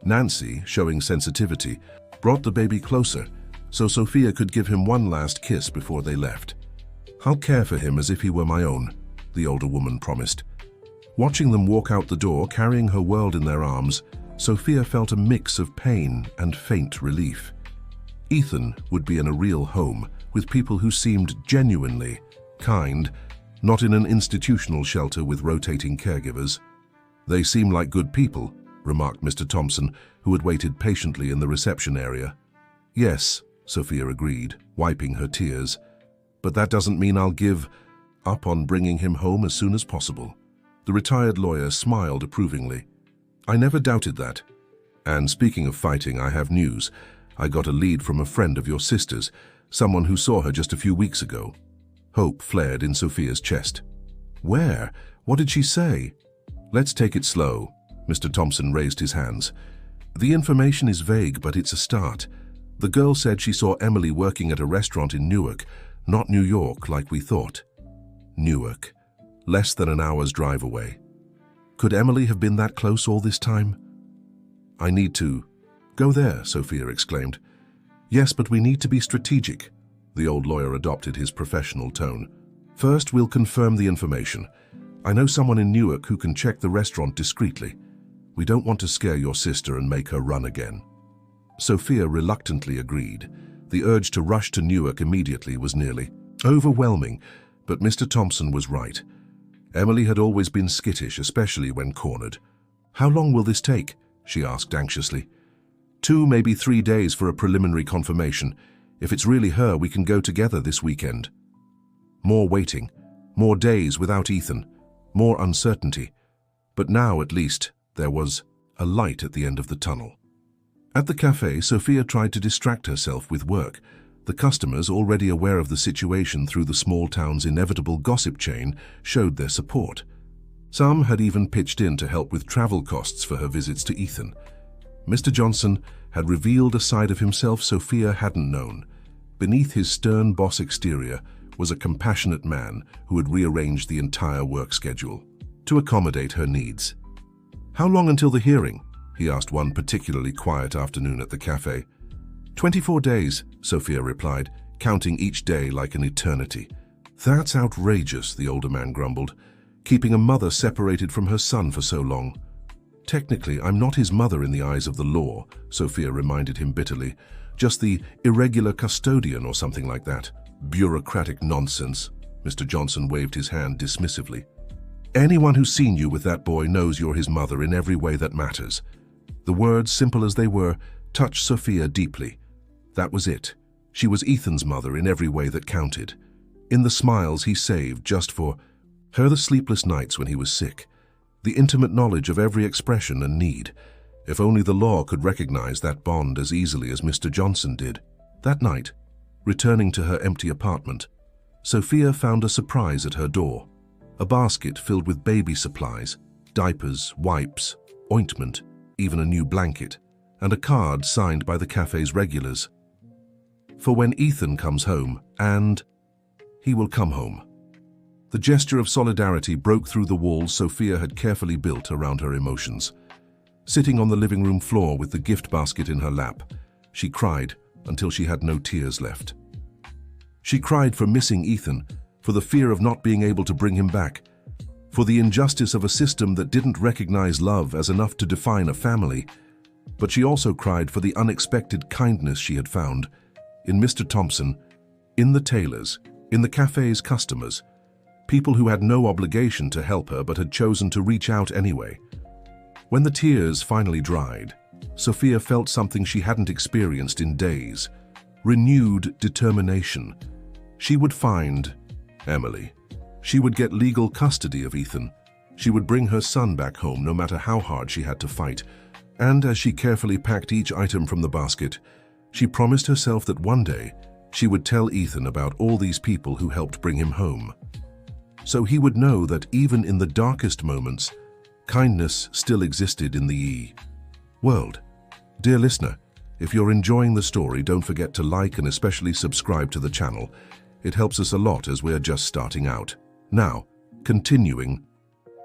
Speaker 1: Nancy, showing sensitivity, brought the baby closer so Sophia could give him one last kiss before they left. "I'll care for him as if he were my own," the older woman promised. Watching them walk out the door, carrying her world in their arms, Sophia felt a mix of pain and faint relief. Ethan would be in a real home, with people who seemed genuinely kind, not in an institutional shelter with rotating caregivers. "They seem like good people," remarked Mr. Thompson, who had waited patiently in the reception area. "Yes," Sophia agreed, wiping her tears, "but that doesn't mean I'll give up on bringing him home as soon as possible." The retired lawyer smiled approvingly. "I never doubted that. And speaking of fighting, I have news. I got a lead from a friend of your sister's, someone who saw her just a few weeks ago." Hope flared in Sophia's chest. "Where? What did she say?" "Let's take it slow." Mr. Thompson raised his hands. "The information is vague, but it's a start. The girl said she saw Emily working at a restaurant in Newark, not New York like we thought." Newark, less than an hour's drive away. Could Emily have been that close all this time? "I need to go there," Sophia exclaimed. "Yes, but we need to be strategic." The old lawyer adopted his professional tone. "First, we'll confirm the information. I know someone in Newark who can check the restaurant discreetly. We don't want to scare your sister and make her run again." Sophia reluctantly agreed. The urge to rush to Newark immediately was nearly overwhelming, but Mr. Thompson was right. Emily had always been skittish, especially when cornered. "How long will this take?" she asked anxiously. 2, maybe 3 days for a preliminary confirmation. If it's really her, we can go together this weekend." More waiting, more days without Ethan, more uncertainty. But now, at least, there was a light at the end of the tunnel. At the cafe, Sophia tried to distract herself with work. The customers, already aware of the situation through the small town's inevitable gossip chain, showed their support. Some had even pitched in to help with travel costs for her visits to Ethan. Mr. Johnson had revealed a side of himself Sophia hadn't known. Beneath his stern boss exterior was a compassionate man who had rearranged the entire work schedule to accommodate her needs. "How long until the hearing?" he asked one particularly quiet afternoon at the cafe. 24 days, Sophia replied, counting each day like an eternity. "That's outrageous," the older man grumbled, "keeping a mother separated from her son for so long." "Technically, I'm not his mother in the eyes of the law," Sophia reminded him bitterly. "Just the irregular custodian or something like that." "Bureaucratic nonsense." Mr. Johnson waved his hand dismissively. "Anyone who's seen you with that boy knows you're his mother in every way that matters." The words, simple as they were, touched Sophia deeply. That was it. She was Ethan's mother in every way that counted. In the smiles he saved just for her, the sleepless nights when he was sick, the intimate knowledge of every expression and need. If only the law could recognize that bond as easily as Mr. Johnson did. That night, returning to her empty apartment, Sophia found a surprise at her door. A basket filled with baby supplies, diapers, wipes, ointment, even a new blanket, and a card signed by the cafe's regulars. "For when Ethan comes home, and he will come home." The gesture of solidarity broke through the walls Sophia had carefully built around her emotions. Sitting on the living room floor with the gift basket in her lap, she cried until she had no tears left. She cried for missing Ethan, for the fear of not being able to bring him back, for the injustice of a system that didn't recognize love as enough to define a family. But she also cried for the unexpected kindness she had found in Mr. Thompson, in the tailors, in the cafe's customers, people who had no obligation to help her but had chosen to reach out anyway. When the tears finally dried, Sophia felt something she hadn't experienced in days: renewed determination. She would find Emily. She would get legal custody of Ethan. She would bring her son back home no matter how hard she had to fight, and as she carefully packed each item from the basket, she promised herself that one day she would tell Ethan about all these people who helped bring him home. So he would know that even in the darkest moments, kindness still existed in the world. Dear listener, if you're enjoying the story, don't forget to like and especially subscribe to the channel. It helps us a lot as we're just starting out. Now, continuing.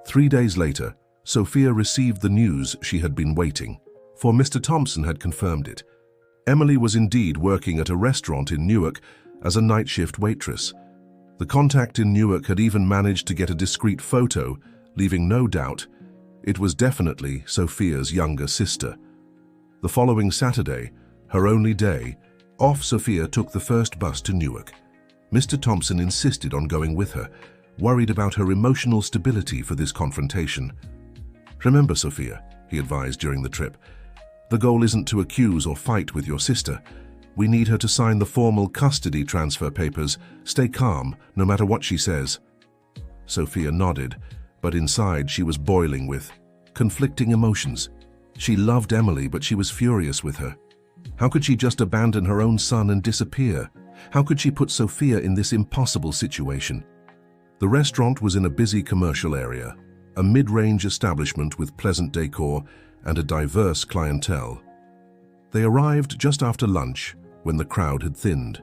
Speaker 1: 3 days later, Sophia received the news she had been waiting for. Mr. Thompson had confirmed it. Emily was indeed working at a restaurant in Newark as a night shift waitress. The contact in Newark had even managed to get a discreet photo, leaving no doubt it was definitely Sophia's younger sister. The following Saturday, her only day off, Sophia took the first bus to Newark. Mr. Thompson insisted on going with her, worried about her emotional stability for this confrontation. Remember, Sophia, he advised during the trip, the goal isn't to accuse or fight with your sister. We need her to sign the formal custody transfer papers. Stay calm, no matter what she says. Sophia nodded, but inside she was boiling with conflicting emotions. She loved Emily, but she was furious with her. How could she just abandon her own son and disappear? How could she put Sophia in this impossible situation? The restaurant was in a busy commercial area, a mid-range establishment with pleasant decor and a diverse clientele. They arrived just after lunch, when the crowd had thinned.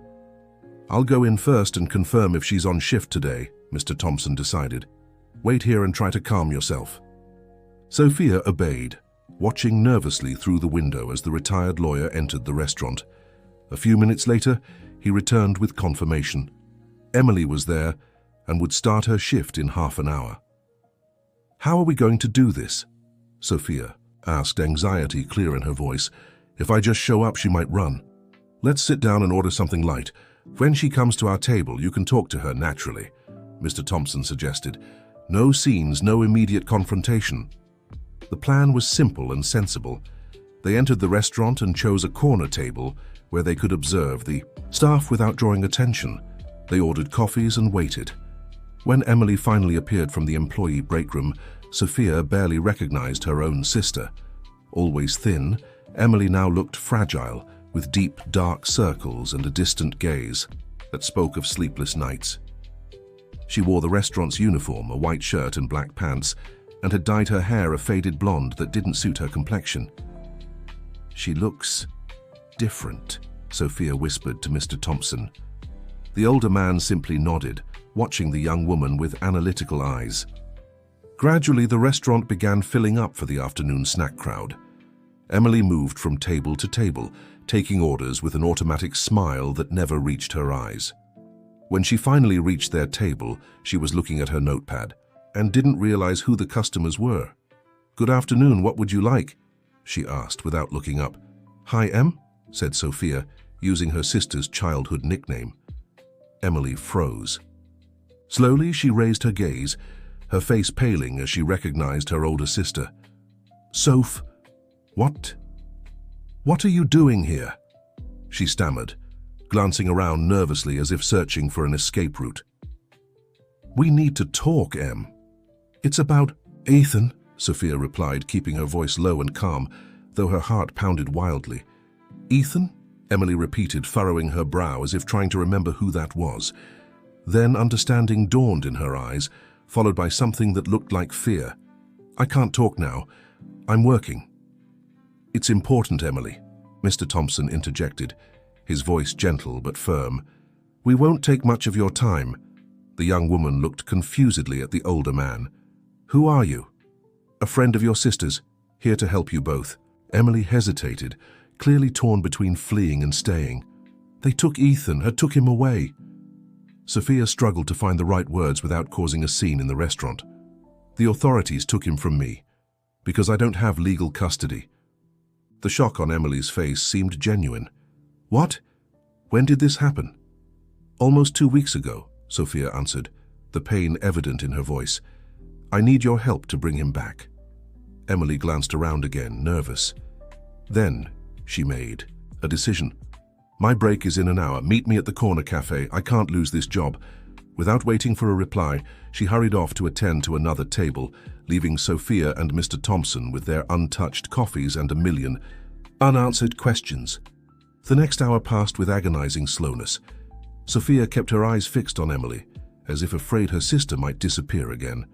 Speaker 1: I'll go in first and confirm if she's on shift today, Mr. Thompson decided. Wait here and try to calm yourself. Sophia obeyed, watching nervously through the window as the retired lawyer entered the restaurant. A few minutes later, he returned with confirmation. Emily was there and would start her shift in half an hour. How are we going to do this? Sophia asked, anxiety clear in her voice. If I just show up, she might run. Let's sit down and order something light. When she comes to our table, you can talk to her naturally, Mr. Thompson suggested. No scenes, no immediate confrontation. The plan was simple and sensible. They entered the restaurant and chose a corner table where they could observe the staff without drawing attention. They ordered coffees and waited. When Emily finally appeared from the employee break room, Sophia barely recognized her own sister. Always thin, Emily now looked fragile, with deep, dark circles and a distant gaze that spoke of sleepless nights. She wore the restaurant's uniform, a white shirt and black pants, and had dyed her hair a faded blonde that didn't suit her complexion. She looks different, Sophia whispered to Mr. Thompson. The older man simply nodded, watching the young woman with analytical eyes. Gradually, the restaurant began filling up for the afternoon snack crowd. Emily moved from table to table, taking orders with an automatic smile that never reached her eyes. When she finally reached their table, she was looking at her notepad and didn't realize who the customers were. "Good afternoon, what would you like?" she asked without looking up. "Hi, Em," said Sophia, using her sister's childhood nickname. Emily froze. Slowly, she raised her gaze, her face paling as she recognized her older sister. "Soph, what are you doing here?" she stammered, glancing around nervously as if searching for an escape route. "We need to talk, Em." "It's about Ethan," Sophia replied, keeping her voice low and calm, though her heart pounded wildly. "Ethan?" Emily repeated, furrowing her brow as if trying to remember who that was. Then understanding dawned in her eyes, followed by something that looked like fear. "I can't talk now. I'm working." "It's important, Emily," Mr. Thompson interjected, his voice gentle but firm. "We won't take much of your time." The young woman looked confusedly at the older man. "Who are you?" "A friend of your sister's, here to help you both." Emily hesitated, clearly torn between fleeing and staying. "They took Ethan, took him away." Sophia struggled to find the right words without causing a scene in the restaurant. "The authorities took him from me, because I don't have legal custody." The shock on Emily's face seemed genuine. "What? When did this happen?" "Almost 2 weeks ago," Sophia answered, the pain evident in her voice. "I need your help to bring him back." Emily glanced around again, nervous. Then she made a decision. "My break is in an hour. Meet me at the corner cafe. I can't lose this job. Without waiting for a reply, she hurried off to attend to another table, leaving Sophia and Mr. Thompson with their untouched coffees and a million unanswered questions. The next hour passed with agonizing slowness. Sophia kept her eyes fixed on Emily, as if afraid her sister might disappear again.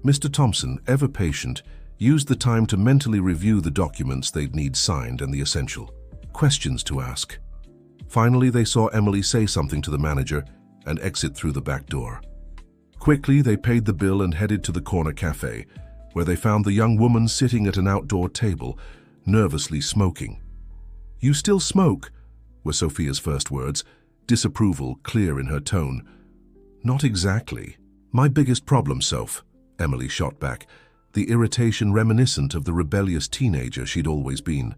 Speaker 1: Mr. Thompson, ever patient, used the time to mentally review the documents they'd need signed and the essential questions to ask. Finally, they saw Emily say something to the manager and exit through the back door. Quickly, they paid the bill and headed to the corner cafe, where they found the young woman sitting at an outdoor table, nervously smoking. "You still smoke?" were Sophia's first words, disapproval clear in her tone. "Not exactly. My biggest problem, Soph," Emily shot back, the irritation reminiscent of the rebellious teenager she'd always been.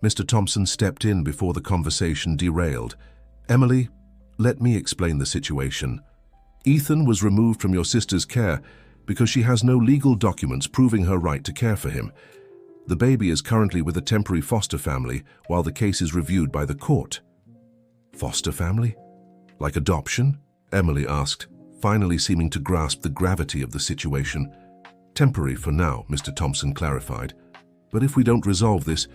Speaker 1: Mr. Thompson stepped in before the conversation derailed. "Emily, let me explain the situation. Ethan was removed from your sister's care because she has no legal documents proving her right to care for him. The baby is currently with a temporary foster family while the case is reviewed by the court." "Foster family? Like adoption?" Emily asked, finally seeming to grasp the gravity of the situation. "Temporary for now," Mr. Thompson clarified. "But if we don't resolve this,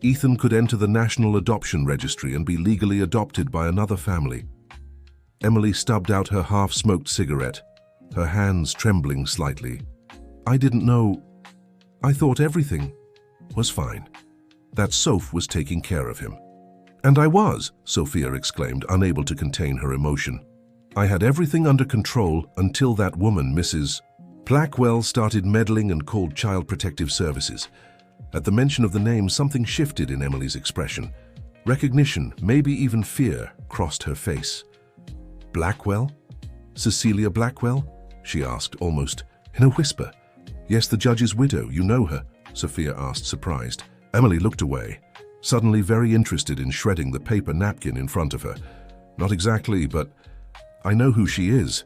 Speaker 1: Ethan could enter the National Adoption Registry and be legally adopted by another family." Emily stubbed out her half-smoked cigarette, her hands trembling slightly. "I didn't know. I thought everything was fine. That Soph was taking care of him." "And I was," Sophia exclaimed, unable to contain her emotion. "I had everything under control until that woman, Mrs. Blackwell, started meddling and called Child Protective Services." At the mention of the name, something shifted in Emily's expression. Recognition, maybe even fear, crossed her face. "Blackwell? Cecilia Blackwell?" she asked, almost in a whisper. "Yes, the judge's widow. You know her?" Sophia asked, surprised. Emily looked away, suddenly very interested in shredding the paper napkin in front of her. "Not exactly, but I know who she is."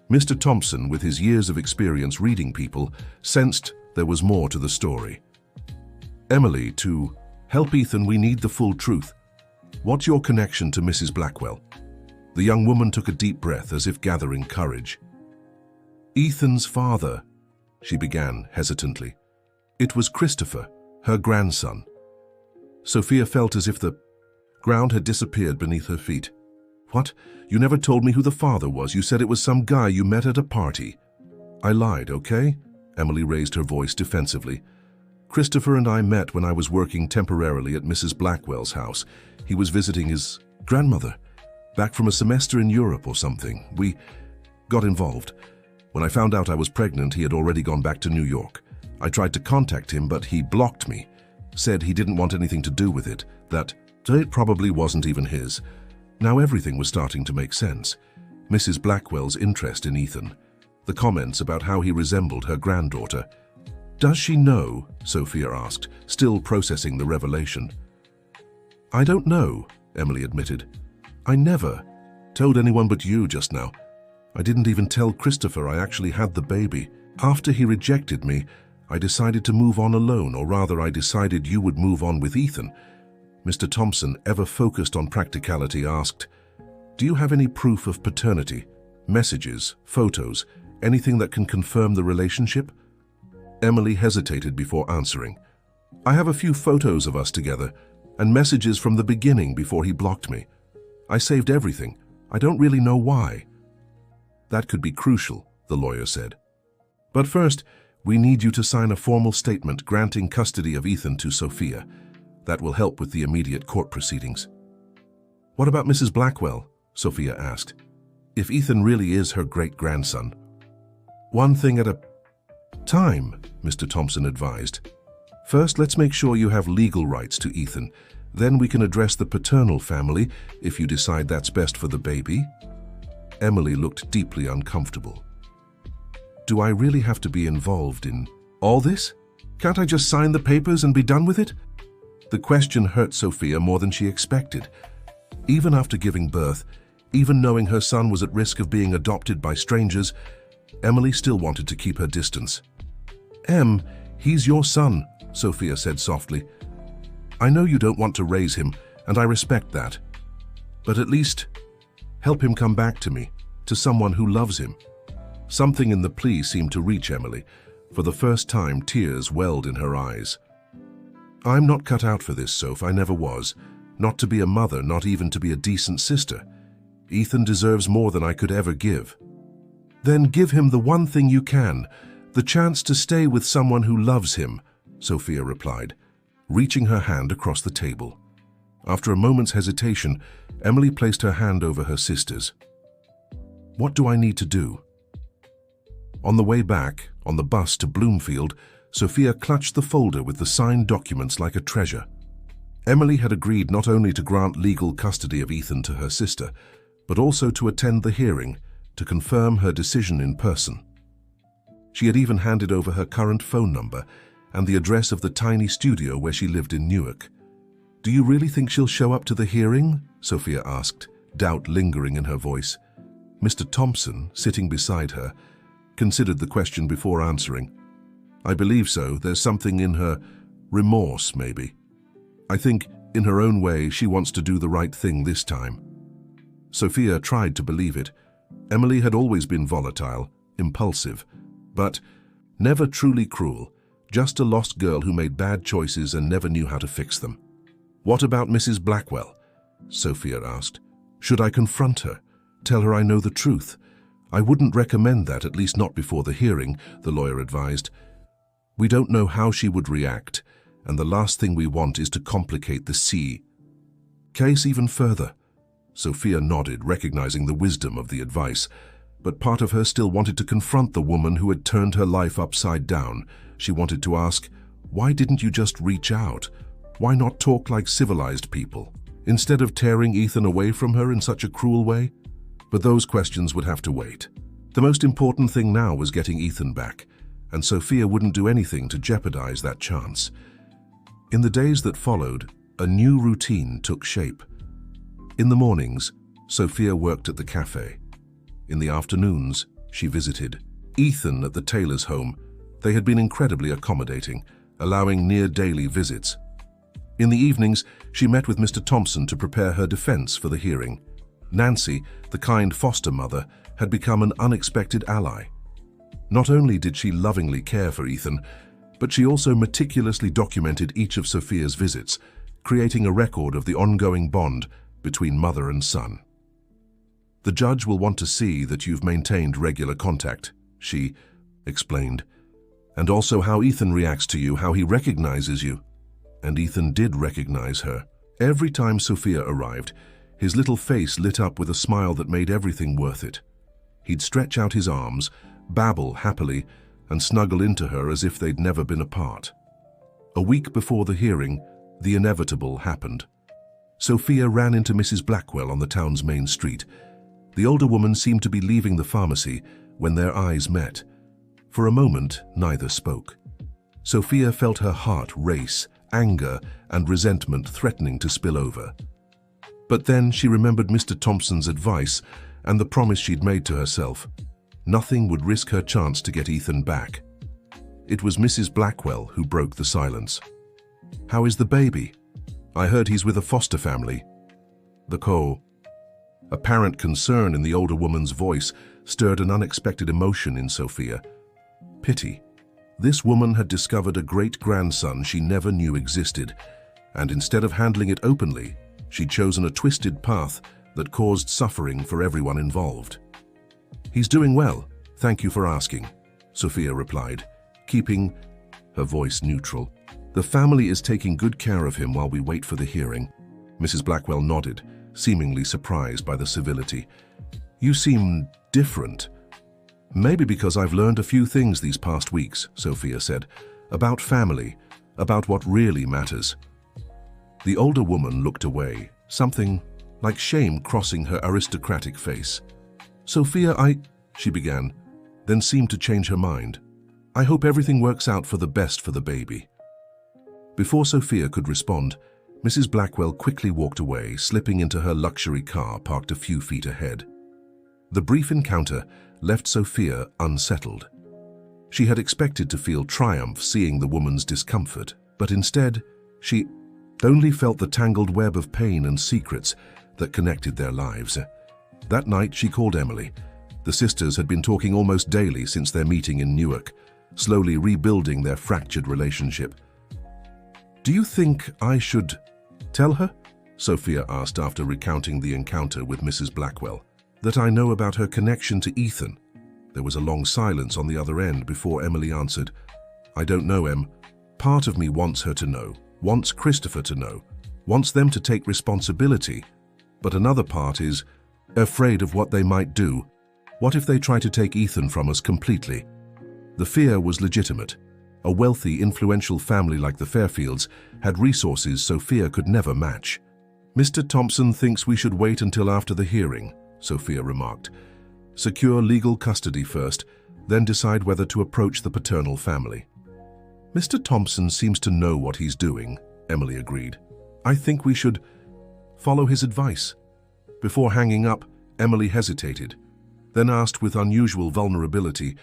Speaker 1: Mr. Thompson, with his years of experience reading people, sensed there was more to the story. "Emily, to help Ethan, we need the full truth. What's your connection to Mrs. Blackwell?" The young woman took a deep breath as if gathering courage. "Ethan's father," she began hesitantly. "It was Christopher, her grandson." Sophia felt as if the ground had disappeared beneath her feet. "What? You never told me who the father was. You said it was some guy you met at a party." "I lied, okay?" Emily raised her voice defensively. "Christopher and I met when I was working temporarily at Mrs. Blackwell's house. He was visiting his grandmother, back from a semester in Europe or something. We got involved. When I found out I was pregnant, he had already gone back to New York. I tried to contact him, but he blocked me. Said he didn't want anything to do with it, that it probably wasn't even his. Now everything was starting to make sense. Mrs. Blackwell's interest in Ethan, the comments about how he resembled her granddaughter. "Does she know?" Sophia asked, still processing the revelation. "I don't know," Emily admitted. "I never told anyone but you just now. I didn't even tell Christopher I actually had the baby. After he rejected me, I decided to move on alone, or rather I decided you would move on with Ethan." Mr. Thompson, ever focused on practicality, asked, "Do you have any proof of paternity? Messages, photos, anything that can confirm the relationship?" Emily hesitated before answering. "I have a few photos of us together, and messages from the beginning before he blocked me. I saved everything. I don't really know why." "That could be crucial," the lawyer said. "But first, we need you to sign a formal statement granting custody of Ethan to Sophia. That will help with the immediate court proceedings." "What about Mrs. Blackwell?" Sophia asked. "If Ethan really is her great-grandson." "One thing at a time," Mr. Thompson advised. "First, let's make sure you have legal rights to Ethan. Then we can address the paternal family if you decide that's best for the baby." Emily looked deeply uncomfortable. "Do I really have to be involved in all this? Can't I just sign the papers and be done with it?" The question hurt Sophia more than she expected. Even after giving birth, even knowing her son was at risk of being adopted by strangers, Emily still wanted to keep her distance. He's your son," Sophia said softly. "I know you don't want to raise him, and I respect that. But at least help him come back to me. to someone who loves him. Something in the plea seemed to reach Emily. For the first time, tears welled in her eyes. "I'm not cut out for this, Soph, I never was. Not to be a mother, not even to be a decent sister. Ethan deserves more than I could ever give." "Then give him the one thing you can, the chance to stay with someone who loves him," Sophia replied, reaching her hand across the table. After a moment's hesitation, Emily placed her hand over her sister's. "What do I need to do?" On the way back, on the bus to Bloomfield, Sophia clutched the folder with the signed documents like a treasure. Emily had agreed not only to grant legal custody of Ethan to her sister, but also to attend the hearing to confirm her decision in person. She had even handed over her current phone number and the address of the tiny studio where she lived in Newark. "Do you really think she'll show up to the hearing?" Sophia asked, doubt lingering in her voice. Mr. Thompson, sitting beside her, considered the question before answering. "I believe so. There's something in her. Remorse, maybe. I think, in her own way, she wants to do the right thing this time." Sophia tried to believe it. Emily had always been volatile, impulsive, but never truly cruel, just a lost girl who made bad choices and never knew how to fix them. "What about Mrs. Blackwell?" Sophia asked. "Should I confront her? Tell her I know the truth?" "I wouldn't recommend that, at least not before the hearing," the lawyer advised. "We don't know how she would react, and the last thing we want is to complicate the case even further." Sophia nodded, recognizing the wisdom of the advice, but part of her still wanted to confront the woman who had turned her life upside down. She wanted to ask, why didn't you just reach out? Why not talk like civilized people, instead of tearing Ethan away from her in such a cruel way? But those questions would have to wait. The most important thing now was getting Ethan back, and Sophia wouldn't do anything to jeopardize that chance. In the days that followed, a new routine took shape. In the mornings, Sophia worked at the cafe. In the afternoons, she visited Ethan at the tailor's home. They had been incredibly accommodating, allowing near-daily visits. In the evenings, she met with Mr. Thompson to prepare her defense for the hearing. Nancy, the kind foster mother, had become an unexpected ally. Not only did she lovingly care for Ethan, but she also meticulously documented each of Sophia's visits, creating a record of the ongoing bond between mother and son. "The judge will want to see that you've maintained regular contact," she explained, "and also how Ethan reacts to you, how he recognizes you." And Ethan did recognize her. Every time Sophia arrived, his little face lit up with a smile that made everything worth it. He'd stretch out his arms, babble happily, and snuggle into her as if they'd never been apart. A week before the hearing, the inevitable happened. Sophia ran into Mrs. Blackwell on the town's main street. The older woman seemed to be leaving the pharmacy when their eyes met. For a moment, neither spoke. Sophia felt her heart race, anger and resentment threatening to spill over. But then she remembered Mr. Thompson's advice and the promise she'd made to herself. Nothing would risk her chance to get Ethan back. It was Mrs. Blackwell who broke the silence. "How is the baby? I heard he's with a foster family." Apparent concern in the older woman's voice stirred an unexpected emotion in Sophia. Pity. This woman had discovered a great-grandson she never knew existed, and instead of handling it openly, she'd chosen a twisted path that caused suffering for everyone involved. "He's doing well, thank you for asking," Sophia replied, keeping her voice neutral. "The family is taking good care of him while we wait for the hearing." Mrs. Blackwell nodded, seemingly surprised by the civility. "You seem different." "Maybe because I've learned a few things these past weeks," Sophia said, "about family, about what really matters." The older woman looked away, something like shame crossing her aristocratic face. "Sophia, she began, then seemed to change her mind. "I hope everything works out for the best for the baby." Before Sophia could respond, Mrs. Blackwell quickly walked away, slipping into her luxury car parked a few feet ahead. The brief encounter left Sophia unsettled. She had expected to feel triumph seeing the woman's discomfort, but instead, she only felt the tangled web of pain and secrets that connected their lives. That night, she called Emily, The sisters had been talking almost daily since their meeting in Newark, slowly rebuilding their fractured relationship. "Do you think I should tell her?" Sophia asked after recounting the encounter with Mrs. Blackwell. "That I know about her connection to Ethan?" There was a long silence on the other end before Emily answered, "I don't know, Em. Part of me wants her to know, wants Christopher to know, wants them to take responsibility, but another part is afraid of what they might do. What if they try to take Ethan from us completely?" The fear was legitimate. A wealthy, influential family like the Fairfields had resources Sophia could never match. "Mr. Thompson thinks we should wait until after the hearing," Sophia remarked. "Secure legal custody first, then decide whether to approach the paternal family." "Mr. Thompson seems to know what he's doing," Emily agreed. "I think we should follow his advice." Before hanging up, Emily hesitated, then asked with unusual vulnerability,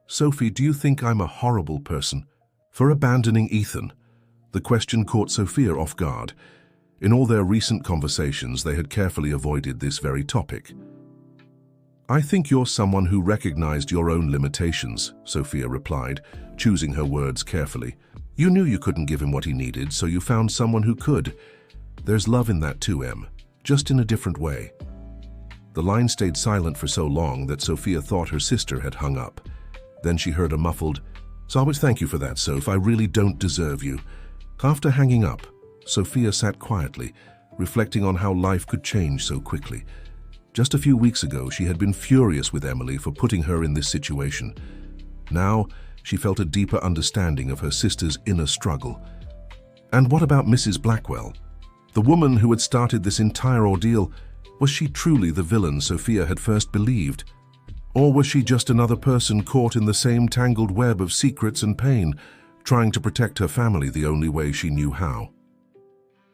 Speaker 1: "Sophie, do you think I'm a horrible person for abandoning Ethan?" The question caught Sophia off guard. In all their recent conversations, they had carefully avoided this very topic. "I think you're someone who recognized your own limitations," Sophia replied, choosing her words carefully. "You knew you couldn't give him what he needed, so you found someone who could. There's love in that too, Em, just in a different way." The line stayed silent for so long that Sophia thought her sister had hung up. Then she heard a muffled, "So always thank you for that, Soph. I really don't deserve you." After hanging up, Sophia sat quietly, reflecting on how life could change so quickly. Just a few weeks ago, she had been furious with Emily for putting her in this situation. Now, she felt a deeper understanding of her sister's inner struggle. And what about Mrs. Blackwell? The woman who had started this entire ordeal, was she truly the villain Sophia had first believed? Or was she just another person caught in the same tangled web of secrets and pain, trying to protect her family the only way she knew how?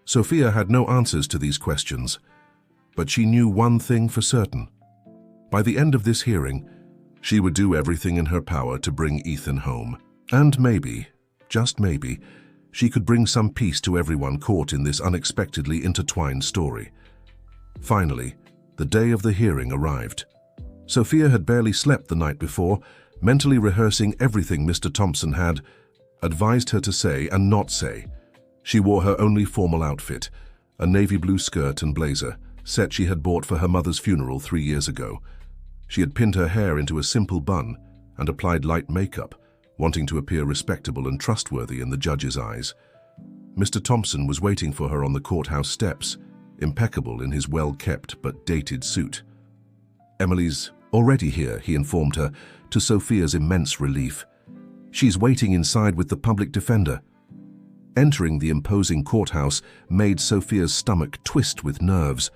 Speaker 1: Sophia had no answers to these questions. But she knew one thing for certain. By the end of this hearing, she would do everything in her power to bring Ethan home. And maybe, just maybe, she could bring some peace to everyone caught in this unexpectedly intertwined story. Finally, the day of the hearing arrived. Sophia had barely slept the night before, mentally rehearsing everything Mr. Thompson had advised her to say and not say. She wore her only formal outfit, a navy blue skirt and blazer, set she had bought for her mother's funeral 3 years ago. She had pinned her hair into a simple bun and applied light makeup, wanting to appear respectable and trustworthy in the judge's eyes. Mr. Thompson was waiting for her on the courthouse steps, impeccable in his well-kept but dated suit. "Emily's already here," he informed her, to Sophia's immense relief. "She's waiting inside with the public defender." Entering the imposing courthouse made Sophia's stomach twist with nerves.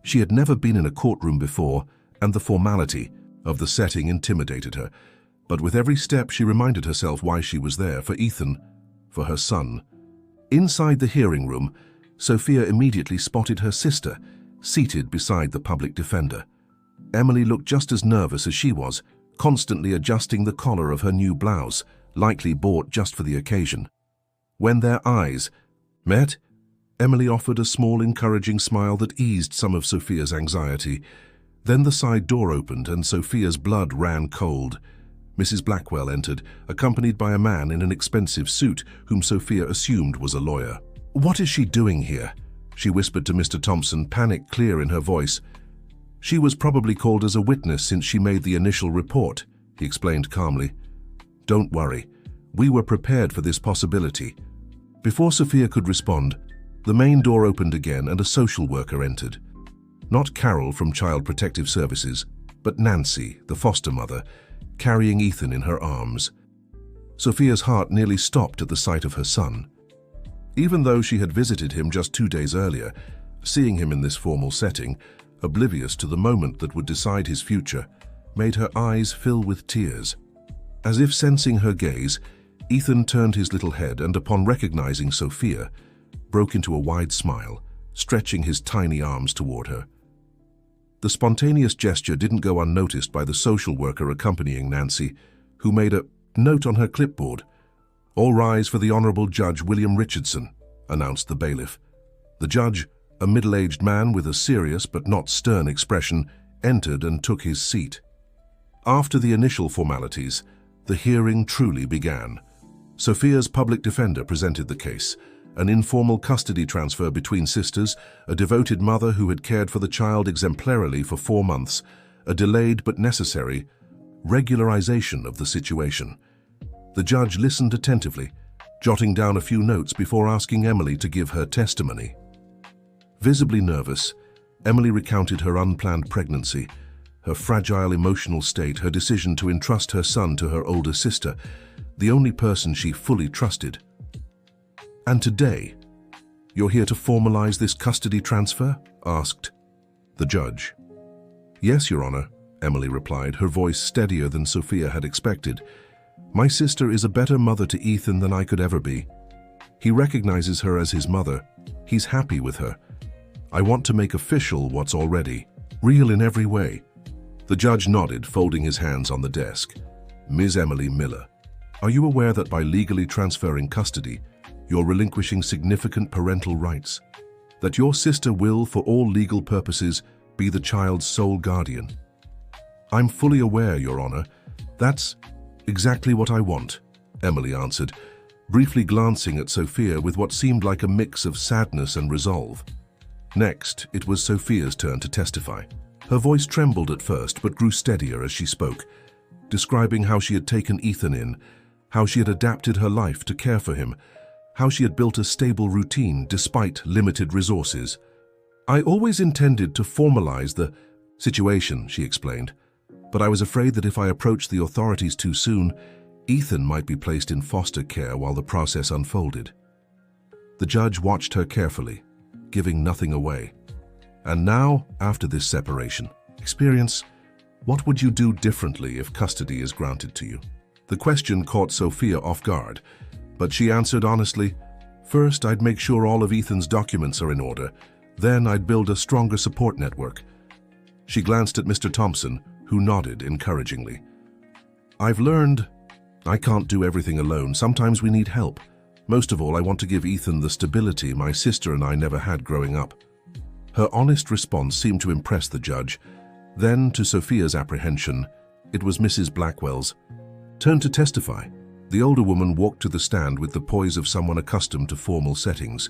Speaker 1: She had never been in a courtroom before, and the formality of the setting intimidated her. But with every step she reminded herself why she was there, for Ethan, for her son. Inside the hearing room, Sophia immediately spotted her sister, seated beside the public defender. Emily looked just as nervous as she was, constantly adjusting the collar of her new blouse, likely bought just for the occasion. When their eyes met, Emily offered a small, encouraging smile that eased some of Sophia's anxiety. Then the side door opened and Sophia's blood ran cold. Mrs. Blackwell entered, accompanied by a man in an expensive suit whom Sophia assumed was a lawyer. "What is she doing here?" she whispered to Mr. Thompson, panic clear in her voice. "She was probably called as a witness since she made the initial report," he explained calmly. "Don't worry. We were prepared for this possibility." Before Sophia could respond, the main door opened again and a social worker entered. Not Carol from Child Protective Services, but Nancy, the foster mother, carrying Ethan in her arms. Sophia's heart nearly stopped at the sight of her son. Even though she had visited him just 2 days earlier, seeing him in this formal setting, oblivious to the moment that would decide his future, made her eyes fill with tears. As if sensing her gaze, Ethan turned his little head and, upon recognizing Sophia, broke into a wide smile, stretching his tiny arms toward her. The spontaneous gesture didn't go unnoticed by the social worker accompanying Nancy, who made a note on her clipboard. "All rise for the Honorable Judge William Richardson," announced the bailiff. The judge, a middle-aged man with a serious but not stern expression, entered and took his seat. After the initial formalities, the hearing truly began. Sophia's public defender presented the case, an informal custody transfer between sisters, a devoted mother who had cared for the child exemplarily for 4 months, a delayed but necessary regularization of the situation. The judge listened attentively, jotting down a few notes before asking Emily to give her testimony. Visibly nervous, Emily recounted her unplanned pregnancy, her fragile emotional state, her decision to entrust her son to her older sister, the only person she fully trusted. "And today, you're here to formalize this custody transfer?" asked the judge. "Yes, Your Honor," Emily replied, her voice steadier than Sophia had expected. "My sister is a better mother to Ethan than I could ever be. He recognizes her as his mother. He's happy with her. I want to make official what's already real in every way." The judge nodded, folding his hands on the desk. "Ms. Emily Miller, are you aware that by legally transferring custody, you're relinquishing significant parental rights? That your sister will, for all legal purposes, be the child's sole guardian?" "I'm fully aware, Your Honor. That's exactly what I want," Emily answered, briefly glancing at Sophia with what seemed like a mix of sadness and resolve. Next, it was Sophia's turn to testify. Her voice trembled at first but grew steadier as she spoke, describing how she had taken Ethan in, how she had adapted her life to care for him, how she had built a stable routine despite limited resources. "I always intended to formalize the situation," she explained, "but I was afraid that if I approached the authorities too soon, Ethan might be placed in foster care while the process unfolded." The judge watched her carefully, giving nothing away. "And now, after this separation experience, what would you do differently if custody is granted to you?" The question caught Sophia off guard, but she answered honestly, "First, I'd make sure all of Ethan's documents are in order. Then I'd build a stronger support network." She glanced at Mr. Thompson, who nodded encouragingly. "I've learned I can't do everything alone. Sometimes we need help. Most of all, I want to give Ethan the stability my sister and I never had growing up." Her honest response seemed to impress the judge. Then, to Sophia's apprehension, it was Mrs. Blackwell's turn to testify. The older woman walked to the stand with the poise of someone accustomed to formal settings.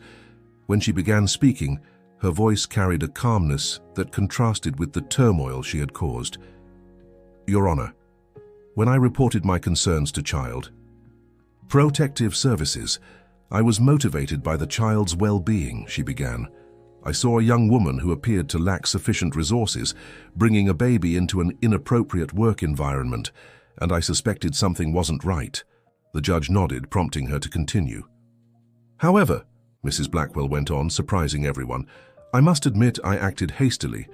Speaker 1: When she began speaking, her voice carried a calmness that contrasted with the turmoil she had caused. "Your Honor, when I reported my concerns to Child Protective Services, I was motivated by the child's well-being," she began. "I saw a young woman who appeared to lack sufficient resources, bringing a baby into an inappropriate work environment, and I suspected something wasn't right." The judge nodded, prompting her to continue. "However," Mrs. Blackwell went on, surprising everyone, "I must admit I acted hastily.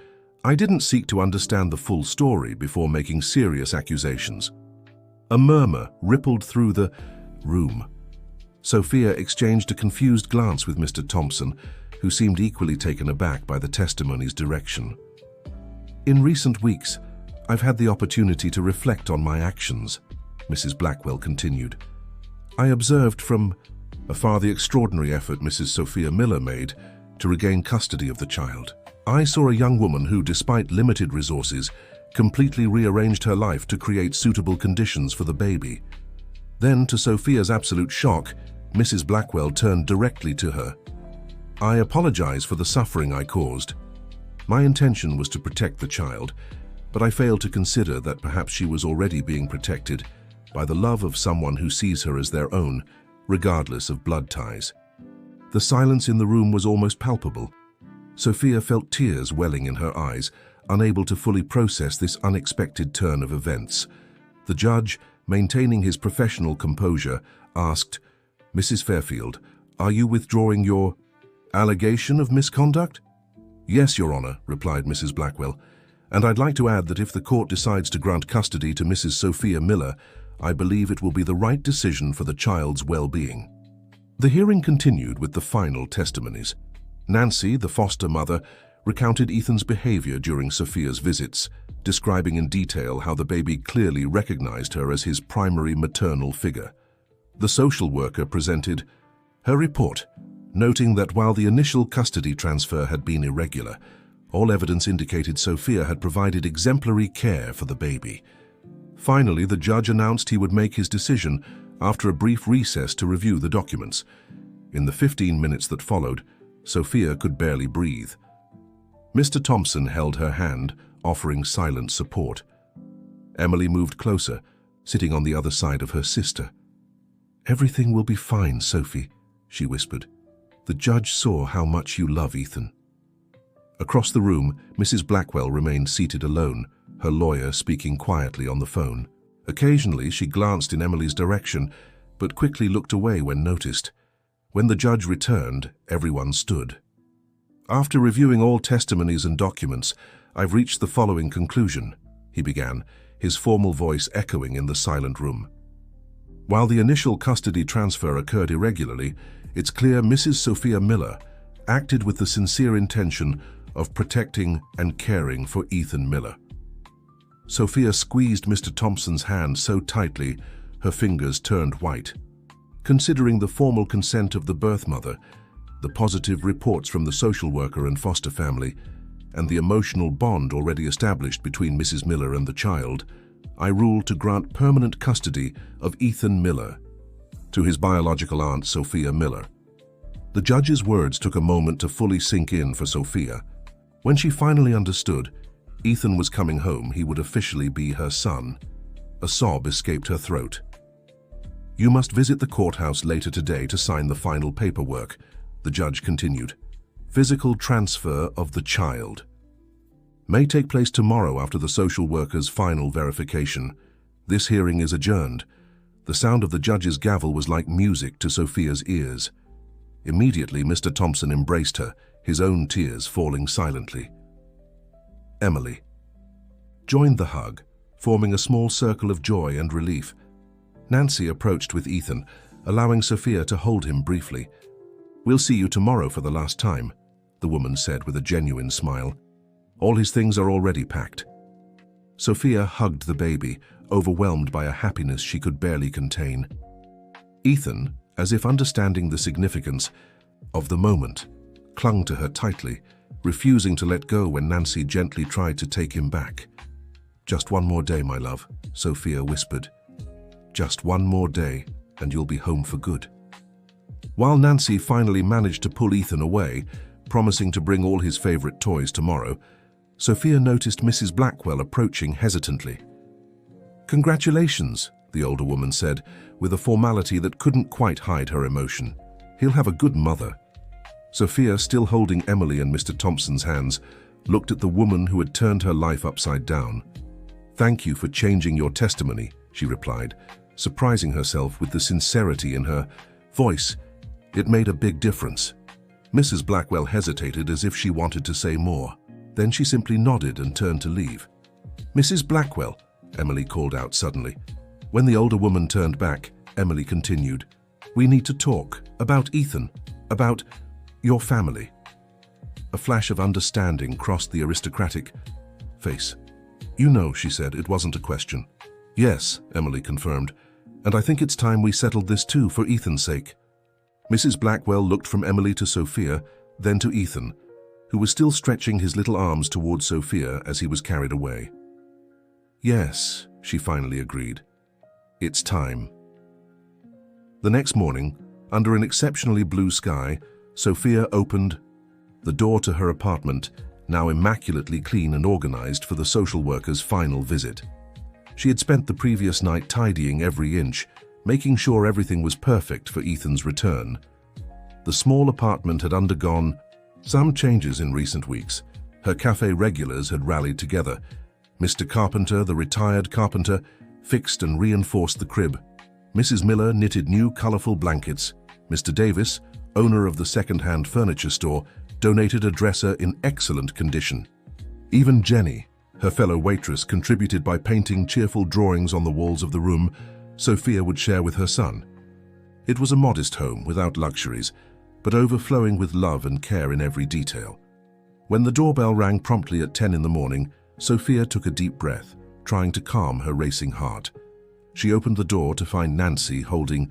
Speaker 1: I didn't seek to understand the full story before making serious accusations." A murmur rippled through the room. Sophia exchanged a confused glance with Mr. Thompson, who seemed equally taken aback by the testimony's direction. "In recent weeks, I've had the opportunity to reflect on my actions," Mrs. Blackwell continued. "I observed from afar the extraordinary effort Mrs. Sophia Miller made to regain custody of the child. I saw a young woman who, despite limited resources, completely rearranged her life to create suitable conditions for the baby." Then, to Sophia's absolute shock, Mrs. Blackwell turned directly to her. "I apologize for the suffering I caused. My intention was to protect the child, but I failed to consider that perhaps she was already being protected by the love of someone who sees her as their own, regardless of blood ties." The silence in the room was almost palpable. Sophia felt tears welling in her eyes, unable to fully process this unexpected turn of events. The judge, maintaining his professional composure, asked, "Mrs. Fairfield, are you withdrawing your allegation of misconduct?" "Yes, Your Honor," replied Mrs. Blackwell, "and I'd like to add that if the court decides to grant custody to Mrs. Sophia Miller, I believe it will be the right decision for the child's well-being." The hearing continued with the final testimonies. Nancy, the foster mother, recounted Ethan's behavior during Sophia's visits, describing in detail how the baby clearly recognized her as his primary maternal figure. The social worker presented her report, noting that while the initial custody transfer had been irregular, all evidence indicated Sophia had provided exemplary care for the baby. Finally, the judge announced he would make his decision after a brief recess to review the documents. In the 15 minutes that followed, Sophia could barely breathe. Mr. Thompson held her hand, offering silent support. Emily moved closer, sitting on the other side of her sister. "Everything will be fine, Sophie," she whispered. "The judge saw how much you love Ethan." Across the room, Mrs. Blackwell remained seated alone, her lawyer speaking quietly on the phone. Occasionally, she glanced in Emily's direction, but quickly looked away when noticed. When the judge returned, everyone stood. "After reviewing all testimonies and documents, I've reached the following conclusion," he began, his formal voice echoing in the silent room. "While the initial custody transfer occurred irregularly, it's clear Mrs. Sophia Miller acted with the sincere intention of protecting and caring for Ethan Miller." Sophia squeezed Mr. Thompson's hand so tightly, her fingers turned white. Considering the formal consent of the birth mother, the positive reports from the social worker and foster family, and the emotional bond already established between Mrs. Miller and the child, I rule to grant permanent custody of Ethan Miller to his biological aunt, Sophia Miller. The judge's words took a moment to fully sink in for Sophia. When she finally understood Ethan was coming home, he would officially be her son. A sob escaped her throat. "You must visit the courthouse later today to sign the final paperwork," the judge continued. "Physical transfer of the child may take place tomorrow after the social worker's final verification. This hearing is adjourned." The sound of the judge's gavel was like music to Sophia's ears. Immediately, Mr. Thompson embraced her, his own tears falling silently. Emily joined the hug, forming a small circle of joy and relief. Nancy approached with Ethan, allowing Sophia to hold him briefly. "We'll see you tomorrow for the last time," the woman said with a genuine smile. "All his things are already packed." Sophia hugged the baby, overwhelmed by a happiness she could barely contain. Ethan, as if understanding the significance of the moment, clung to her tightly, refusing to let go when Nancy gently tried to take him back. "Just one more day, my love," Sophia whispered. "Just one more day, and you'll be home for good." While Nancy finally managed to pull Ethan away, promising to bring all his favorite toys tomorrow, Sophia noticed Mrs. Blackwell approaching hesitantly. "Congratulations," the older woman said, with a formality that couldn't quite hide her emotion. "He'll have a good mother." Sophia, still holding Emily and Mr. Thompson's hands, looked at the woman who had turned her life upside down. "Thank you for changing your testimony," she replied, surprising herself with the sincerity in her voice. It made a big difference. Mrs. Blackwell hesitated as if she wanted to say more. Then she simply nodded and turned to leave. "Mrs. Blackwell," Emily called out suddenly. When the older woman turned back, Emily continued, "We need to talk about Ethan, about your family." A flash of understanding crossed the aristocratic face. "You know," she said, "it wasn't a question." "Yes," Emily confirmed, "and I think it's time we settled this too for Ethan's sake." Mrs. Blackwell looked from Emily to Sophia, then to Ethan, who was still stretching his little arms towards Sophia as he was carried away. "Yes," she finally agreed. "It's time." The next morning, under an exceptionally blue sky, Sophia opened the door to her apartment, now immaculately clean and organized for the social worker's final visit. She had spent the previous night tidying every inch, making sure everything was perfect for Ethan's return. The small apartment had undergone some changes in recent weeks. Her cafe regulars had rallied together. Mr. Carpenter, the retired carpenter, fixed and reinforced the crib. Mrs. Miller knitted new colorful blankets. Mr. Davis, owner of the second-hand furniture store, donated a dresser in excellent condition. Even Jenny, her fellow waitress, contributed by painting cheerful drawings on the walls of the room Sophia would share with her son. It was a modest home without luxuries, but overflowing with love and care in every detail. When the doorbell rang promptly at 10 in the morning, Sophia took a deep breath, trying to calm her racing heart. She opened the door to find Nancy holding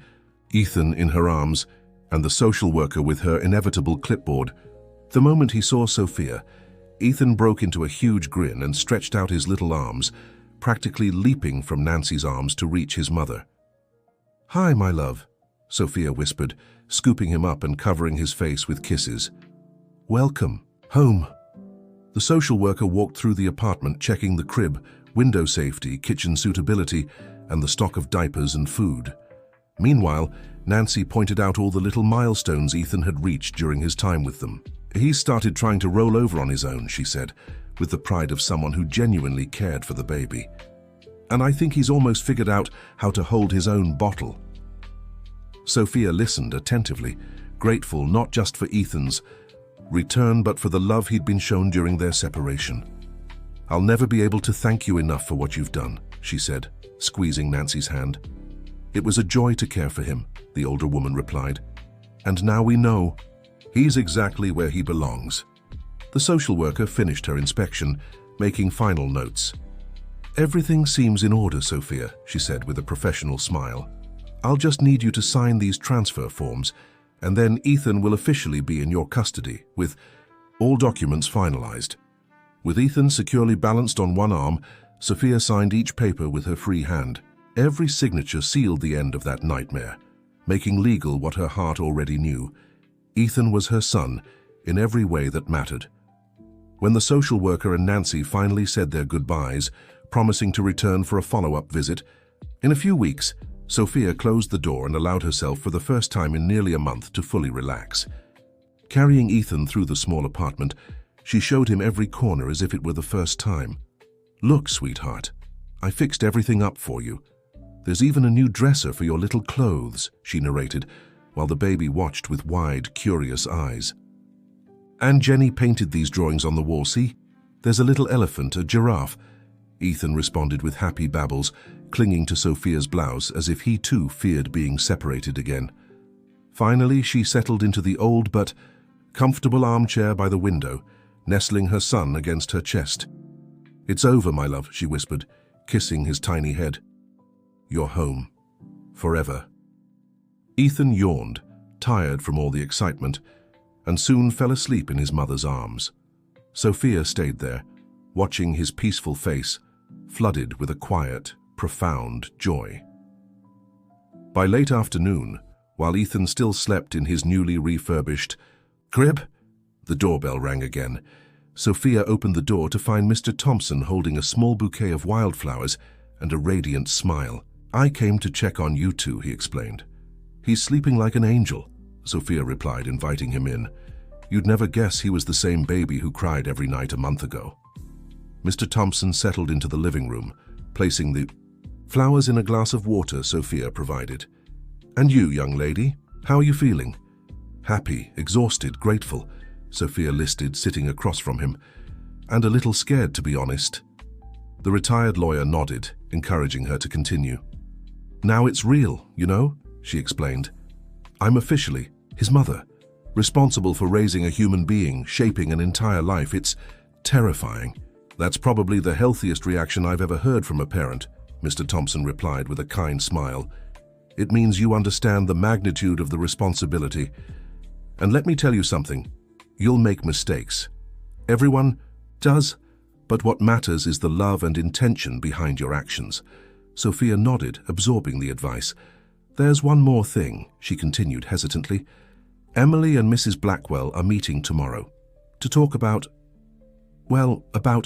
Speaker 1: Ethan in her arms and the social worker with her inevitable clipboard. The moment he saw Sophia, Ethan broke into a huge grin and stretched out his little arms, practically leaping from Nancy's arms to reach his mother. "Hi, my love," Sophia whispered, scooping him up and covering his face with kisses. "Welcome home." The social worker walked through the apartment, checking the crib, window safety, kitchen suitability, and the stock of diapers and food. Meanwhile, Nancy pointed out all the little milestones Ethan had reached during his time with them. "He started trying to roll over on his own," she said, with the pride of someone who genuinely cared for the baby. "And I think he's almost figured out how to hold his own bottle." Sophia listened attentively, grateful not just for Ethan's return but for the love he'd been shown during their separation. "I'll never be able to thank you enough for what you've done," she said, squeezing Nancy's hand. "It was a joy to care for him," the older woman replied. "And now we know he's exactly where he belongs." The social worker finished her inspection, making final notes. "Everything seems in order, Sophia," she said with a professional smile. "I'll just need you to sign these transfer forms, and then Ethan will officially be in your custody, with all documents finalized." With Ethan securely balanced on one arm, Sophia signed each paper with her free hand. Every signature sealed the end of that nightmare, making legal what her heart already knew. Ethan was her son in every way that mattered. When the social worker and Nancy finally said their goodbyes, promising to return for a follow-up visit, in a few weeks, Sophia closed the door and allowed herself for the first time in nearly a month to fully relax. Carrying Ethan through the small apartment, she showed him every corner as if it were the first time. "Look, sweetheart, I fixed everything up for you. There's even a new dresser for your little clothes," she narrated, while the baby watched with wide, curious eyes. "And Jenny painted these drawings on the wall, see? There's a little elephant, a giraffe." Ethan responded with happy babbles, clinging to Sophia's blouse as if he too feared being separated again. Finally, she settled into the old but comfortable armchair by the window, nestling her son against her chest. "It's over, my love," she whispered, kissing his tiny head. "You're home. Forever." Ethan yawned, tired from all the excitement, and soon fell asleep in his mother's arms. Sophia stayed there, watching his peaceful face, flooded with a quiet, profound joy. By late afternoon, while Ethan still slept in his newly refurbished crib, the doorbell rang again. Sophia opened the door to find Mr. Thompson holding a small bouquet of wildflowers and a radiant smile. "I came to check on you two," he explained. "He's sleeping like an angel," Sophia replied, inviting him in. "You'd never guess he was the same baby who cried every night a month ago." Mr. Thompson settled into the living room, placing the flowers in a glass of water Sophia provided. "And you, young lady, how are you feeling?" "Happy, exhausted, grateful," Sophia listed, sitting across from him. "And a little scared, to be honest." The retired lawyer nodded, encouraging her to continue. "Now it's real, you know," she explained. "I'm officially his mother, responsible for raising a human being, shaping an entire life. It's terrifying." "That's probably the healthiest reaction I've ever heard from a parent," Mr. Thompson replied with a kind smile. "It means you understand the magnitude of the responsibility. And let me tell you something, you'll make mistakes. Everyone does, but what matters is the love and intention behind your actions." Sophia nodded, absorbing the advice. "There's one more thing," she continued hesitantly. "Emily and Mrs. Blackwell are meeting tomorrow to talk about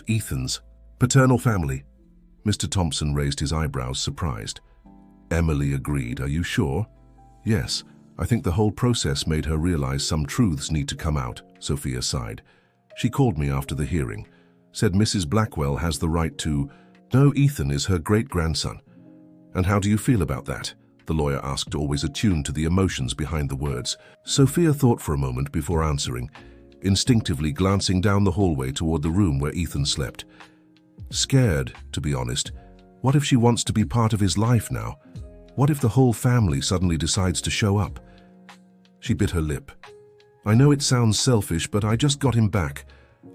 Speaker 1: Ethan's paternal family." Mr. Thompson raised his eyebrows, surprised. Emily agreed. "Are you sure?" "Yes, I think the whole process made her realize some truths need to come out," Sophia sighed. "She called me after the hearing, said Mrs. Blackwell has the right to know Ethan is her great-grandson." "And how do you feel about that?" the lawyer asked, always attuned to the emotions behind the words. Sophia thought for a moment before answering, instinctively glancing down the hallway toward the room where Ethan slept. "Scared, to be honest. What if she wants to be part of his life now? What if the whole family suddenly decides to show up?" She bit her lip. "I know it sounds selfish, but I just got him back.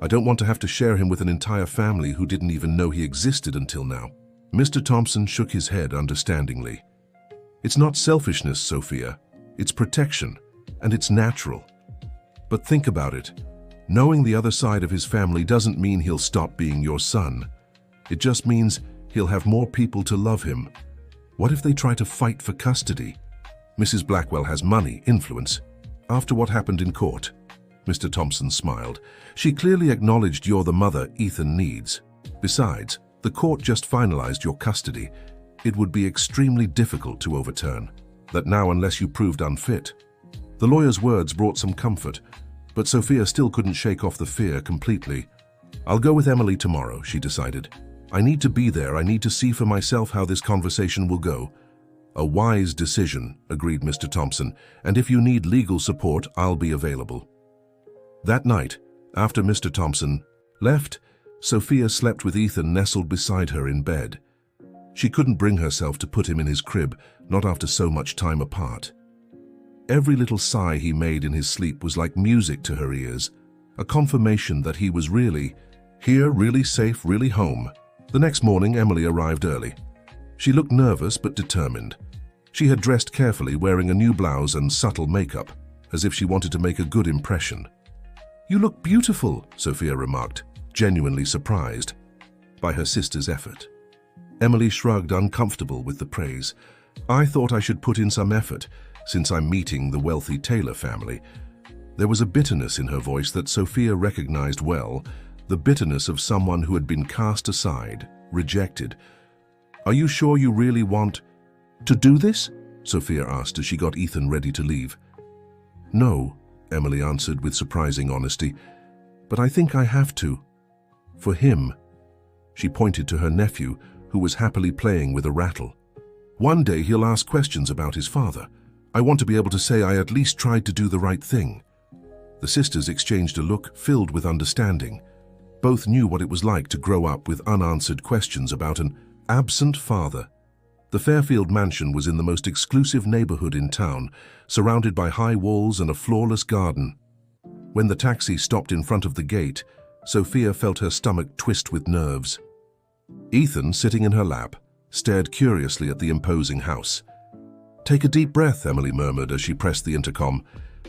Speaker 1: I don't want to have to share him with an entire family who didn't even know he existed until now." Mr. Thompson shook his head understandingly. "It's not selfishness, Sophia. It's protection, and it's natural. But think about it. Knowing the other side of his family doesn't mean he'll stop being your son. It just means He'll have more people to love him. What if they try to fight for custody? Mrs. Blackwell has money, influence. After what happened in court, Mr. Thompson smiled. She clearly acknowledged you're the mother Ethan needs. Besides, the court just finalized your custody. It would be extremely difficult to overturn that now unless you proved unfit. The lawyer's words brought some comfort, but Sophia still couldn't shake off the fear completely. I'll go with Emily tomorrow, she decided. I need to be there. I need to see for myself how this conversation will go. A wise decision, agreed Mr. Thompson, and if you need legal support, I'll be available. That night, after Mr. Thompson left, Sophia slept with Ethan nestled beside her in bed. She couldn't bring herself to put him in his crib, not after so much time apart. Every little sigh he made in his sleep was like music to her ears, a confirmation that he was really here, really safe, really home. The next morning, Emily arrived early. She looked nervous but determined. She had dressed carefully, wearing a new blouse and subtle makeup, as if she wanted to make a good impression. You look beautiful, Sophia remarked, genuinely surprised by her sister's effort. Emily shrugged, uncomfortable with the praise. I thought I should put in some effort, since I'm meeting the wealthy Taylor family. There was a bitterness in her voice that Sophia recognized well, the bitterness of someone who had been cast aside, rejected. Are you sure you really want to do this? Sophia asked as she got Ethan ready to leave. No, Emily answered with surprising honesty, but I think I have to. For him. She pointed to her nephew, who was happily playing with a rattle. One day he'll ask questions about his father. I want to be able to say I at least tried to do the right thing. The sisters exchanged a look filled with understanding. Both knew what it was like to grow up with unanswered questions about an absent father. The Fairfield mansion was in the most exclusive neighborhood in town, surrounded by high walls and a flawless garden. When the taxi stopped in front of the gate, Sophia felt her stomach twist with nerves. Ethan, sitting in her lap, stared curiously at the imposing house. Take a deep breath, Emily murmured as she pressed the intercom.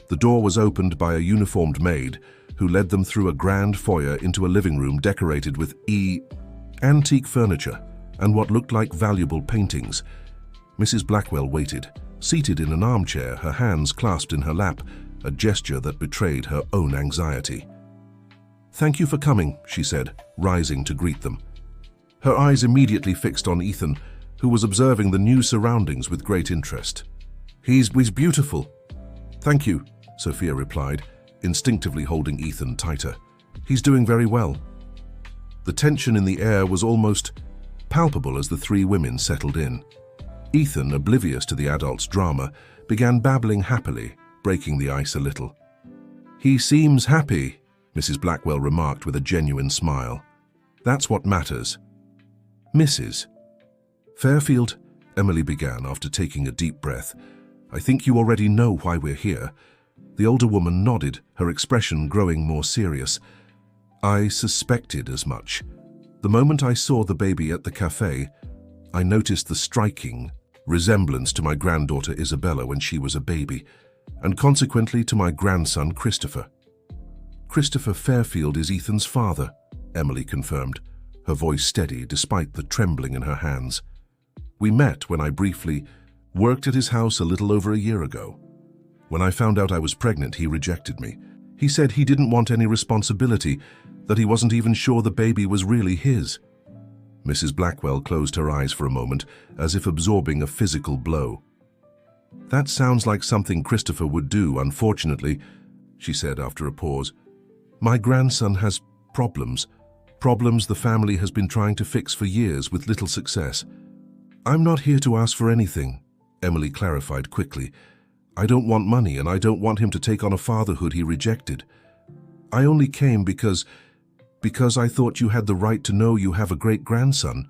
Speaker 1: The door was opened by a uniformed maid, who led them through a grand foyer into a living room decorated with antique furniture and what looked like valuable paintings. Mrs. Blackwell waited, seated in an armchair, her hands clasped in her lap, a gesture that betrayed her own anxiety. Thank you for coming, she said, rising to greet them. Her eyes immediately fixed on Ethan, who was observing the new surroundings with great interest. He's beautiful. Thank you, Sophia replied, instinctively holding Ethan tighter. He's doing very well. The tension in the air was almost palpable as the three women settled in. Ethan, oblivious to the adults' drama, began babbling happily, breaking the ice a little. He seems happy, Mrs. Blackwell remarked with a genuine smile. That's what matters. Mrs. Fairfield, Emily began after taking a deep breath. I think you already know why we're here. The older woman nodded, her expression growing more serious. I suspected as much. The moment I saw the baby at the cafe, I noticed the striking resemblance to my granddaughter Isabella when she was a baby, and consequently to my grandson Christopher. Christopher Fairfield is Ethan's father, Emily confirmed, her voice steady despite the trembling in her hands. We met when I briefly worked at his house a little over a year ago. When I found out I was pregnant, he rejected me. He said he didn't want any responsibility, that he wasn't even sure the baby was really his. Mrs. Blackwell closed her eyes for a moment, as if absorbing a physical blow. That sounds like something Christopher would do, unfortunately, she said after a pause. My grandson has problems the family has been trying to fix for years with little success. I'm not here to ask for anything, Emily clarified quickly. I don't want money, and I don't want him to take on a fatherhood he rejected. I only came because I thought you had the right to know you have a great grandson.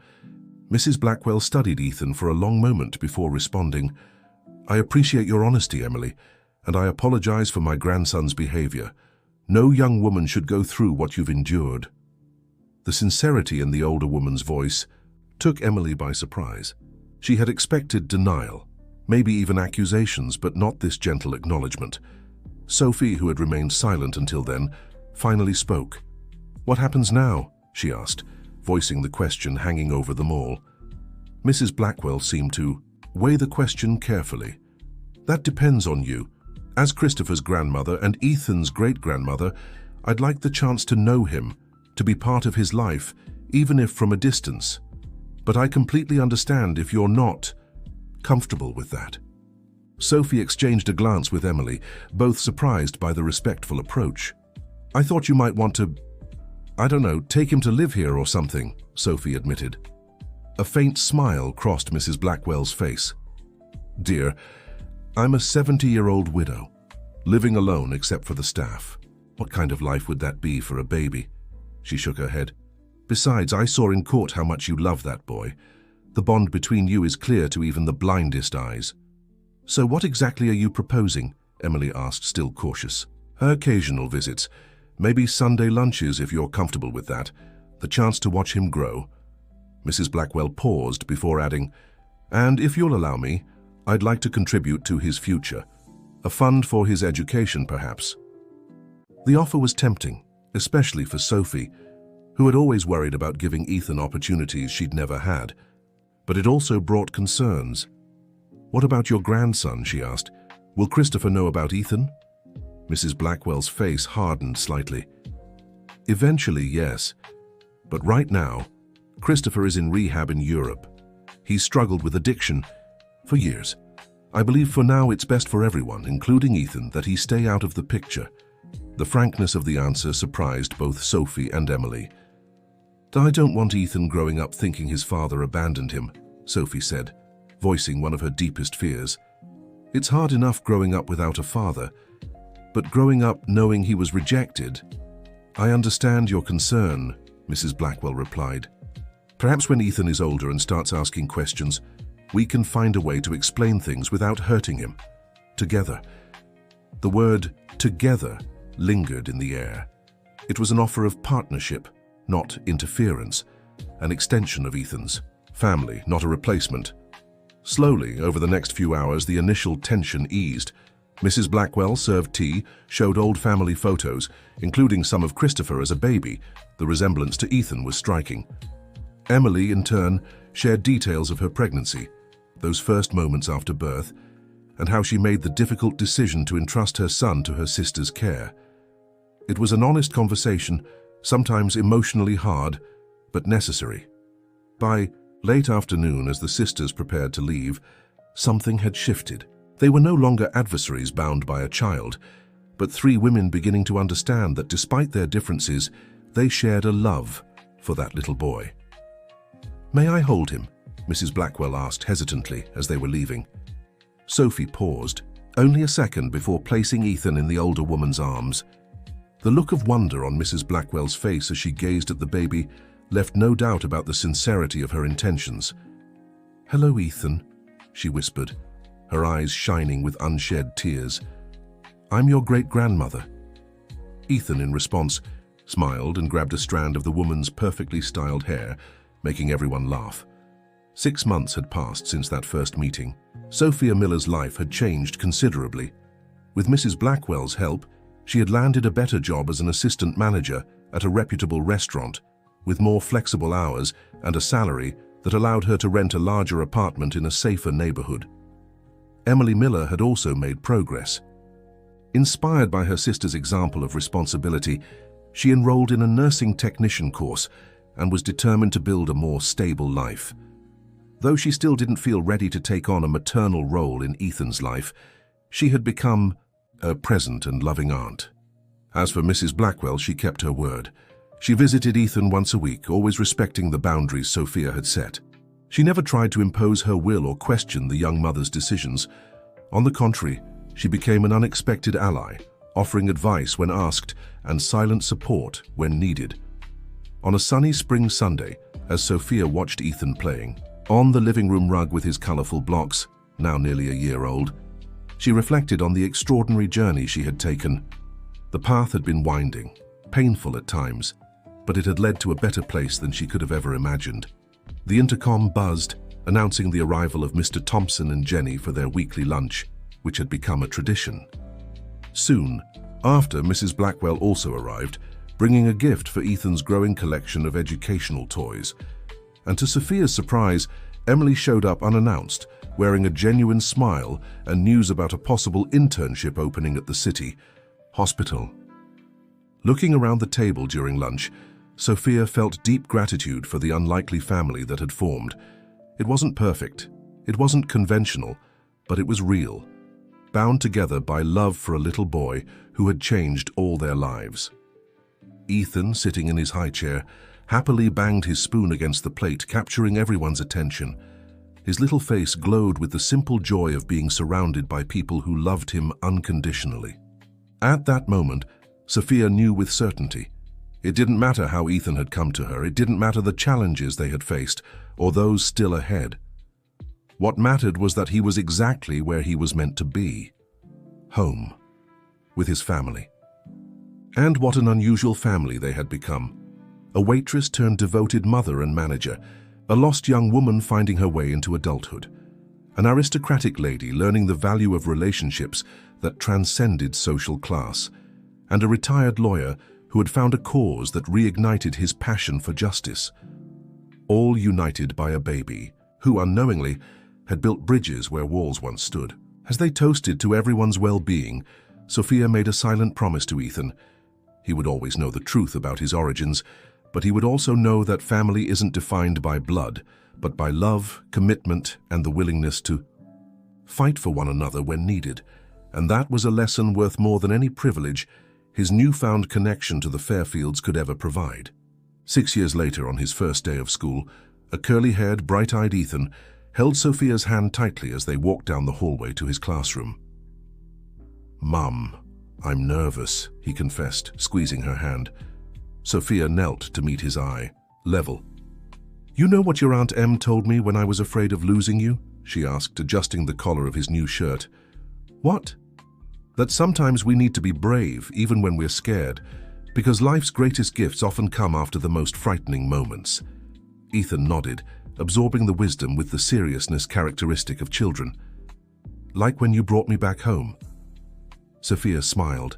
Speaker 1: Mrs. Blackwell studied Ethan for a long moment before responding. I appreciate your honesty, Emily, and I apologize for my grandson's behavior. No young woman should go through what you've endured. The sincerity in the older woman's voice took Emily by surprise. She had expected denial, maybe even accusations, but not this gentle acknowledgement. Sophie, who had remained silent until then, finally spoke. What happens now? She asked. voicing the question hanging over them all. Mrs. Blackwell seemed to weigh the question carefully. That depends on you. As Christopher's grandmother and Ethan's great-grandmother, I'd like the chance to know him, to be part of his life, even if from a distance. But I completely understand if you're not comfortable with that. Sophie exchanged a glance with Emily, both surprised by the respectful approach. I thought you might want to, I don't know, take him to live here or something, Sophie admitted. A faint smile crossed Mrs. Blackwell's face. Dear, I'm a 70-year-old widow, living alone except for the staff. What kind of life would that be for a baby? She shook her head. Besides, I saw in court how much you love that boy. The bond between you is clear to even the blindest eyes. So what exactly are you proposing? Emily asked, still cautious. Occasional visits. Maybe Sunday lunches if you're comfortable with that. The chance to watch him grow. Mrs. Blackwell paused before adding, and if you'll allow me, I'd like to contribute to his future. A fund for his education, perhaps. The offer was tempting, especially for Sophie, who had always worried about giving Ethan opportunities she'd never had. But it also brought concerns. What about your grandson, she asked. Will Christopher know about Ethan? Mrs. Blackwell's face hardened slightly. Eventually, yes. But right now, Christopher is in rehab in Europe. He's struggled with addiction for years. I believe for now it's best for everyone, including Ethan, that he stay out of the picture. The frankness of the answer surprised both Sophie and Emily. I don't want Ethan growing up thinking his father abandoned him, Sophie said, voicing one of her deepest fears. It's hard enough growing up without a father, but growing up knowing he was rejected. I understand your concern, Mrs. Blackwell replied. Perhaps when Ethan is older and starts asking questions, we can find a way to explain things without hurting him. Together. The word together lingered in the air. It was an offer of partnership, not interference, an extension of Ethan's family, not a replacement. Slowly, over the next few hours, the initial tension eased. Mrs. Blackwell served tea, showed old family photos, including some of Christopher as a baby. The resemblance to Ethan was striking. Emily, in turn, shared details of her pregnancy, those first moments after birth, and how she made the difficult decision to entrust her son to her sister's care. It was an honest conversation, sometimes emotionally hard, but necessary. By late afternoon, as the sisters prepared to leave, something had shifted. They were no longer adversaries bound by a child, but three women beginning to understand that despite their differences, they shared a love for that little boy. May I hold him? Mrs. Blackwell asked hesitantly as they were leaving. Sophie paused, only a second before placing Ethan in the older woman's arms. The look of wonder on Mrs. Blackwell's face as she gazed at the baby left no doubt about the sincerity of her intentions. Hello, Ethan, she whispered, her eyes shining with unshed tears. I'm your great-grandmother. Ethan, in response, smiled and grabbed a strand of the woman's perfectly styled hair, making everyone laugh. 6 months had passed since that first meeting. Sophia Miller's life had changed considerably. With Mrs. Blackwell's help, she had landed a better job as an assistant manager at a reputable restaurant, with more flexible hours and a salary that allowed her to rent a larger apartment in a safer neighborhood. Emily Miller had also made progress. Inspired by her sister's example of responsibility, she enrolled in a nursing technician course and was determined to build a more stable life. Though she still didn't feel ready to take on a maternal role in Ethan's life, she had become a present and loving aunt. As for Mrs. Blackwell, she kept her word. She visited Ethan once a week, always respecting the boundaries Sophia had set. She never tried to impose her will or question the young mother's decisions. On the contrary, she became an unexpected ally, offering advice when asked and silent support when needed. On a sunny spring Sunday, as Sophia watched Ethan playing, on the living room rug with his colorful blocks, now nearly a year old, she reflected on the extraordinary journey she had taken. The path had been winding, painful at times, but it had led to a better place than she could have ever imagined. The intercom buzzed, announcing the arrival of Mr. Thompson and Jenny for their weekly lunch, which had become a tradition. Soon, after Mrs. Blackwell also arrived, bringing a gift for Ethan's growing collection of educational toys. And to Sophia's surprise, Emily showed up unannounced, wearing a genuine smile and news about a possible internship opening at the city hospital. Looking around the table during lunch, Sophia felt deep gratitude for the unlikely family that had formed. It wasn't perfect, it wasn't conventional, but it was real, bound together by love for a little boy who had changed all their lives. Ethan, sitting in his high chair, happily banged his spoon against the plate, capturing everyone's attention. His little face glowed with the simple joy of being surrounded by people who loved him unconditionally. At that moment, Sophia knew with certainty. It didn't matter how Ethan had come to her, it didn't matter the challenges they had faced, or those still ahead. What mattered was that he was exactly where he was meant to be. Home. With his family. And what an unusual family they had become. A waitress turned devoted mother and manager, a lost young woman finding her way into adulthood, an aristocratic lady learning the value of relationships that transcended social class, and a retired lawyer who had found a cause that reignited his passion for justice. All united by a baby who, unknowingly, had built bridges where walls once stood. As they toasted to everyone's well-being, Sophia made a silent promise to Ethan. He would always know the truth about his origins, but he would also know that family isn't defined by blood, but by love, commitment, and the willingness to fight for one another when needed. And that was a lesson worth more than any privilege his newfound connection to the Fairfields could ever provide. 6 years later, on his first day of school, a curly-haired, bright-eyed Ethan held Sophia's hand tightly as they walked down the hallway to his classroom. "Mum, I'm nervous," he confessed, squeezing her hand. Sophia knelt to meet his eye, level. "You know what your Aunt Em told me when I was afraid of losing you?" she asked, adjusting the collar of his new shirt. "What?" "That sometimes we need to be brave, even when we're scared, because life's greatest gifts often come after the most frightening moments." Ethan nodded, absorbing the wisdom with the seriousness characteristic of children. "Like when you brought me back home." Sophia smiled,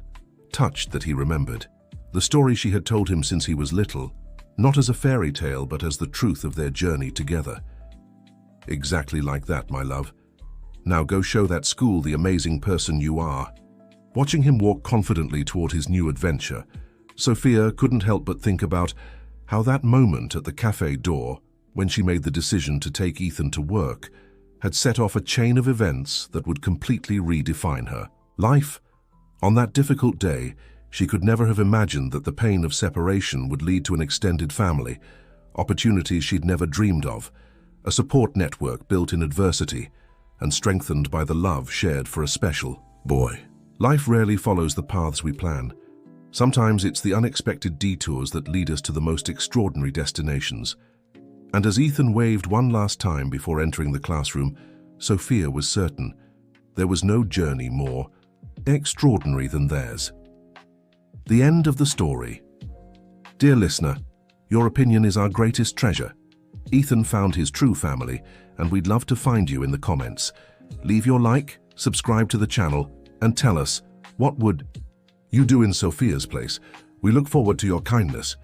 Speaker 1: touched that he remembered. The story she had told him since he was little, not as a fairy tale but as the truth of their journey together. "Exactly like that, my love. Now go show that school the amazing person you are." Watching him walk confidently toward his new adventure, Sophia couldn't help but think about how that moment at the cafe door, when she made the decision to take Ethan to work, had set off a chain of events that would completely redefine her life. On that difficult day, she could never have imagined that the pain of separation would lead to an extended family, opportunities she'd never dreamed of, a support network built in adversity and strengthened by the love shared for a special boy. Life rarely follows the paths we plan. Sometimes it's the unexpected detours that lead us to the most extraordinary destinations. And as Ethan waved one last time before entering the classroom, Sophia was certain there was no journey more extraordinary than theirs. The end of the story. Dear listener, your opinion is our greatest treasure. Ethan found his true family, and we'd love to find you in the comments. Leave your like, subscribe to the channel, and tell us, what would you do in Sophia's place? We look forward to your kindness.